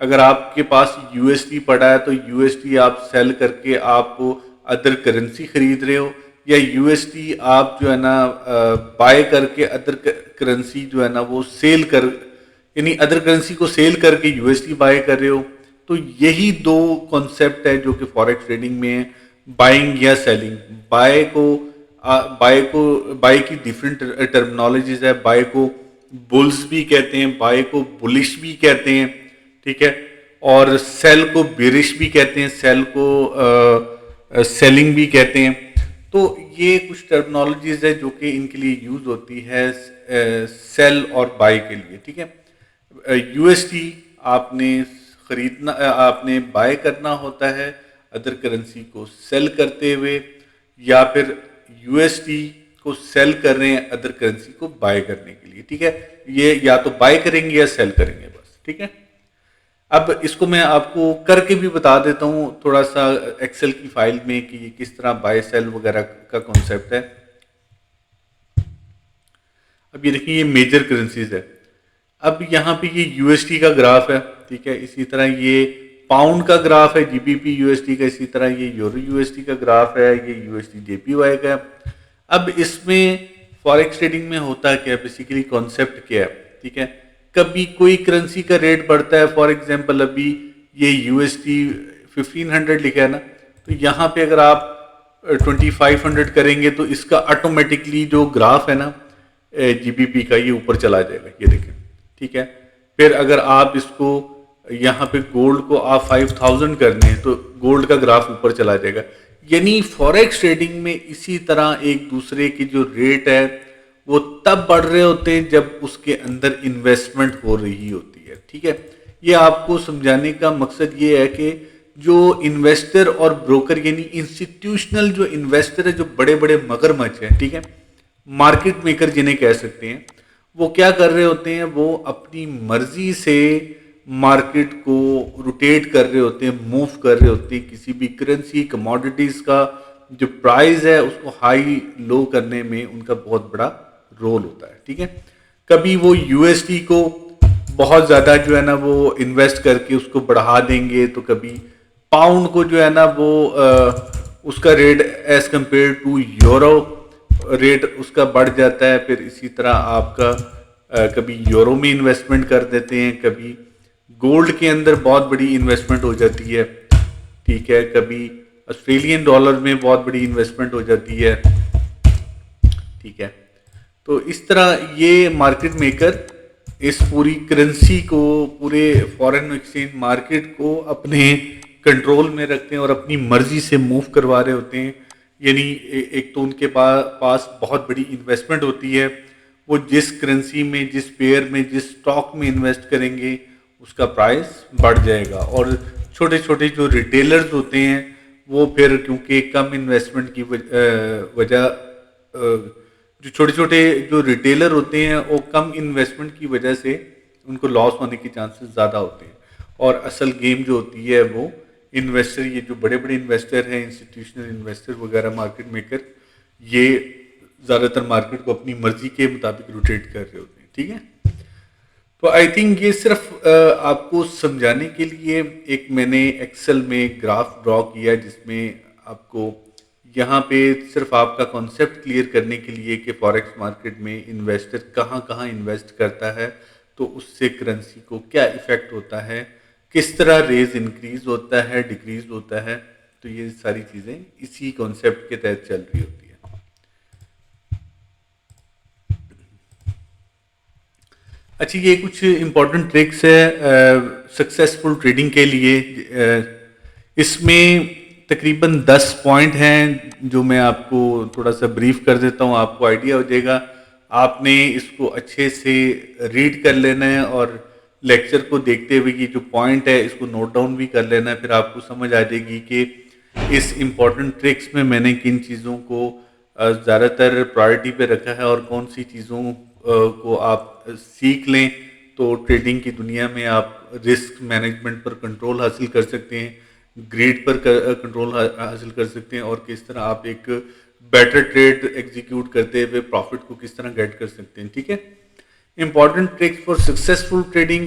اگر آپ کے پاس یو ایس ڈی پڑا ہے تو یو ایس ڈی آپ سیل کر کے آپ ادر کرنسی خرید رہے ہو، یا یو ایس ڈی آپ جو ہے نا بائی کر کے ادر کرنسی جو ہے نا وہ سیل کر، یعنی ادر کرنسی کو سیل کر کے یو ایس ڈی بائی کر رہے ہو. تو یہی دو کانسیپٹ ہے جو کہ فوریکس ٹریڈنگ میں ہے، بائنگ یا سیلنگ. بائی کی ڈفرینٹ ٹرمنالوجیز ہے. بائی کو بلز بھی کہتے ہیں، بائی کو بلش بھی کہتے ہیں، ٹھیک ہے، اور سیل کو بیرش بھی کہتے ہیں، سیل کو سیلنگ بھی کہتے ہیں. تو یہ کچھ ٹرمنالوجیز ہے جو کہ ان کے لیے یوز ہوتی ہے سیل اور بائی کے لیے، ٹھیک ہے. یو ایس ٹی آپ نے خریدنا، آپ نے بائی کرنا ہوتا ہے ادر کرنسی کو سیل کرتے ہوئے، یا پھر یو ایس ٹی کو سیل کر رہے ہیں ادر کرنسی کو بائی کرنے کے لیے، ٹھیک ہے. یہ یا تو بائی کریں گے یا سیل کریں گے بس، ٹھیک ہے. اب اس کو میں آپ کو کر کے بھی بتا دیتا ہوں تھوڑا سا ایکسل کی فائل میں کہ یہ کس طرح بائی سیل وغیرہ کا کانسیپٹ ہے. اب یہ دیکھیں، یہ میجر کرنسیز ہے. اب یہاں پہ یہ یو ایس ٹی کا گراف ہے، ٹھیک ہے. اسی طرح یہ پاؤنڈ کا گراف ہے، G B P U S D کا. اسی طرح یہ یورو یو ایس ٹی کا گراف ہے، یہ U S D J P Y کا. اب اس میں فوریکس ٹریڈنگ میں ہوتا کیا ہے، بیسیکلی کانسیپٹ کیا ہے، ٹھیک ہے. کبھی کوئی کرنسی کا ریٹ بڑھتا ہے، فار ایگزامپل ابھی یہ یو ایس ٹی 1500 لکھا ہے نا، تو یہاں پہ اگر آپ 2500 کریں گے تو اس کا آٹومیٹکلی جو گراف ہے نا جی بی پی کا، یہ اوپر چلا جائے گا، یہ دیکھیں، ٹھیک ہے. پھر اگر آپ اس کو یہاں پہ گولڈ کو آپ 5000 کر دیں تو گولڈ کا گراف اوپر چلا جائے گا. یعنی فوریکس ٹریڈنگ میں اسی طرح ایک دوسرے کی جو ریٹ ہے وہ تب بڑھ رہے ہوتے ہیں جب اس کے اندر انویسٹمنٹ ہو رہی ہوتی ہے، ٹھیک ہے. یہ آپ کو سمجھانے کا مقصد یہ ہے کہ جو انویسٹر اور بروکر، یعنی انسٹیٹیوشنل جو انویسٹر ہے، جو بڑے بڑے مگرمچھ ہیں، ٹھیک ہے، مارکیٹ میکر جنہیں کہہ سکتے ہیں، وہ کیا کر رہے ہوتے ہیں، وہ اپنی مرضی سے مارکیٹ کو روٹیٹ کر رہے ہوتے ہیں، موو کر رہے ہوتے ہیں. کسی بھی کرنسی کموڈیٹیز کا جو پرائز ہے اس کو ہائی لو کرنے میں ان کا بہت بڑا رول ہوتا ہے، ٹھیک ہے. کبھی وہ یو ایس ٹی کو بہت زیادہ جو ہے نا وہ انویسٹ کر کے اس کو بڑھا دیں گے، تو کبھی پاؤنڈ کو جو ہے نا وہ اس کا rate as compared to euro rate اس کا بڑھ جاتا ہے. پھر اسی طرح آپ کا کبھی یورو میں انویسٹمنٹ کر دیتے ہیں، کبھی گولڈ کے اندر بہت بڑی انویسٹمنٹ ہو جاتی ہے، ٹھیک ہے. کبھی آسٹریلین ڈالر میں بہت بڑی انویسٹمنٹ ہو جاتی ہے، ٹھیک ہے. تو اس طرح یہ مارکیٹ میکر اس پوری کرنسی کو، پورے فارن ایکسچینج مارکیٹ کو اپنے کنٹرول میں رکھتے ہیں اور اپنی مرضی سے موو کروا رہے ہوتے ہیں. یعنی ایک تو ان کے پاس بہت بڑی انویسٹمنٹ ہوتی ہے، وہ جس کرنسی میں، جس پیئر میں، جس اسٹاک میں انویسٹ کریں گے اس کا پرائز بڑھ جائے گا. اور چھوٹے چھوٹے جو ریٹیلرز ہوتے ہیں وہ پھر کیونکہ کم انویسٹمنٹ کی وجہ، جو چھوٹے چھوٹے جو ریٹیلر ہوتے ہیں وہ کم انویسٹمنٹ کی وجہ سے ان کو لاس ہونے کے چانسز زیادہ ہوتے ہیں. اور اصل گیم جو ہوتی ہے وہ انویسٹر، یہ جو بڑے بڑے انویسٹر ہیں، انسٹیٹیوشنل انویسٹر وغیرہ، مارکیٹ میکر، یہ زیادہ تر مارکیٹ کو اپنی مرضی کے مطابق روٹیٹ کر رہے ہوتے ہیں، ٹھیک ہے. تو آئی تھنک یہ صرف آپ کو سمجھانے کے لیے ایک میں نے ایکسل میں گراف ڈرا کیا جس میں آپ کو یہاں پہ صرف آپ کا کانسیپٹ کلیئر کرنے کے لیے کہ فوریکس مارکیٹ میں انویسٹر کہاں کہاں انویسٹ کرتا ہے، تو اس سے کرنسی کو کیا ایفیکٹ ہوتا ہے، کس طرح ریز انکریز ہوتا ہے، ڈیکریز ہوتا ہے. تو یہ ساری چیزیں اسی کانسیپٹ کے تحت چل رہی ہوتی ہیں. اچھا، یہ کچھ امپورٹنٹ ٹرکس ہے سکسیسفل ٹریڈنگ کے لیے. اس میں تقریباً 10 پوائنٹ ہیں جو میں آپ کو تھوڑا سا بریف کر دیتا ہوں، آپ کو آئیڈیا ہو جائے گا. آپ نے اس کو اچھے سے ریڈ کر لینا ہے اور لیکچر کو دیکھتے ہوئے یہ جو پوائنٹ ہے اس کو نوٹ ڈاؤن بھی کر لینا ہے. پھر آپ کو سمجھ آ جائے گی کہ اس امپورٹنٹ ٹرکس میں نے کن چیزوں کو زیادہ تر پرائرٹی پہ رکھا ہے، اور کون سی چیزوں کو آپ سیکھ لیں تو ٹریڈنگ کی دنیا میں آپ رسک مینجمنٹ پر کنٹرول حاصل کر سکتے ہیں، گریڈ پر کنٹرول حاصل کر سکتے ہیں، اور کس طرح آپ ایک بیٹر ٹریڈ ایگزیکیوٹ کرتے ہوئے پروفٹ کو کس طرح گیٹ کر سکتے ہیں، ٹھیک ہے. Important tricks for successful trading: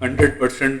100%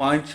5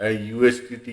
USDT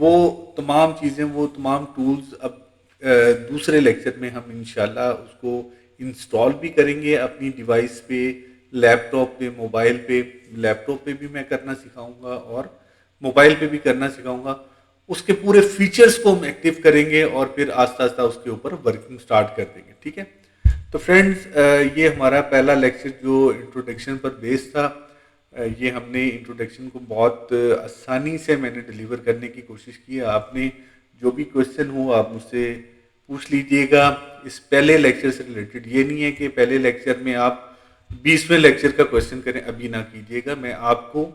وہ تمام چیزیں، وہ تمام ٹولز اب دوسرے لیکچر میں ہم انشاءاللہ اس کو انسٹال بھی کریں گے اپنی ڈیوائس پہ، لیپ ٹاپ پہ، موبائل پہ. لیپ ٹاپ پہ بھی میں کرنا سکھاؤں گا اور موبائل پہ بھی کرنا سکھاؤں گا. اس کے پورے فیچرز کو ہم ایکٹیو کریں گے اور پھر آہستہ آہستہ اس کے اوپر ورکنگ سٹارٹ کر دیں گے. ٹھیک ہے. تو فرینڈز یہ ہمارا پہلا لیکچر جو انٹروڈکشن پر بیس تھا، یہ ہم نے انٹروڈکشن کو بہت آسانی سے میں نے ڈیلیور کرنے کی کوشش کی. آپ نے جو بھی کوشچن ہو آپ مجھ سے پوچھ لیجئے گا اس پہلے لیکچر سے ریلیٹڈ. یہ نہیں ہے کہ پہلے لیکچر میں آپ 20ویں لیکچر کا کوشچن کریں، ابھی نہ کیجیے گا. میں آپ کو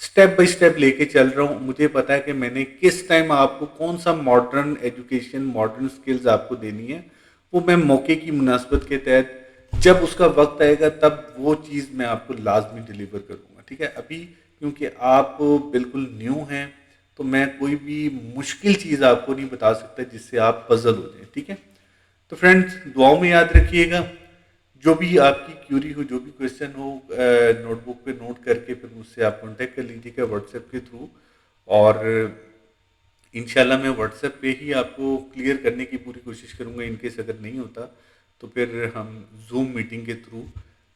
سٹیپ بائی سٹیپ لے کے چل رہا ہوں. مجھے پتا ہے کہ میں نے کس ٹائم آپ کو کون سا ماڈرن ایجوکیشن، ماڈرن سکلز آپ کو دینی ہے. وہ میں موقع کی مناسبت کے تحت جب اس کا وقت آئے گا تب وہ چیز میں آپ کو لازمی ڈیلیور کروں گا. ٹھیک ہے. ابھی کیونکہ آپ بالکل نیو ہیں تو میں کوئی بھی مشکل چیز آپ کو نہیں بتا سکتا جس سے آپ پزل ہو جائیں. ٹھیک ہے. تو فرینڈز دعاؤں میں یاد رکھیے گا. جو بھی آپ کی کیوری ہو، جو بھی کوشچن ہو، نوٹ بک پہ نوٹ کر کے پھر مجھ سے آپ کانٹیکٹ کر لیجیے گا واٹس ایپ کے تھرو. اور انشاءاللہ میں واٹس ایپ پہ ہی آپ کو کلیئر کرنے کی پوری کوشش کروں گا. ان کیس اگر نہیں ہوتا تو پھر ہم زوم میٹنگ کے تھرو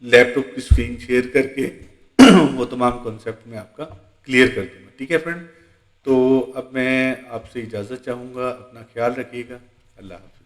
لیپ ٹاپ کی اسکرین شیئر کر کے وہ تمام کانسیپٹ میں آپ کا کلیئر کر دوں گا. ٹھیک ہے فرینڈ. تو اب میں آپ سے اجازت چاہوں گا. اپنا خیال رکھیے گا. اللہ حافظ.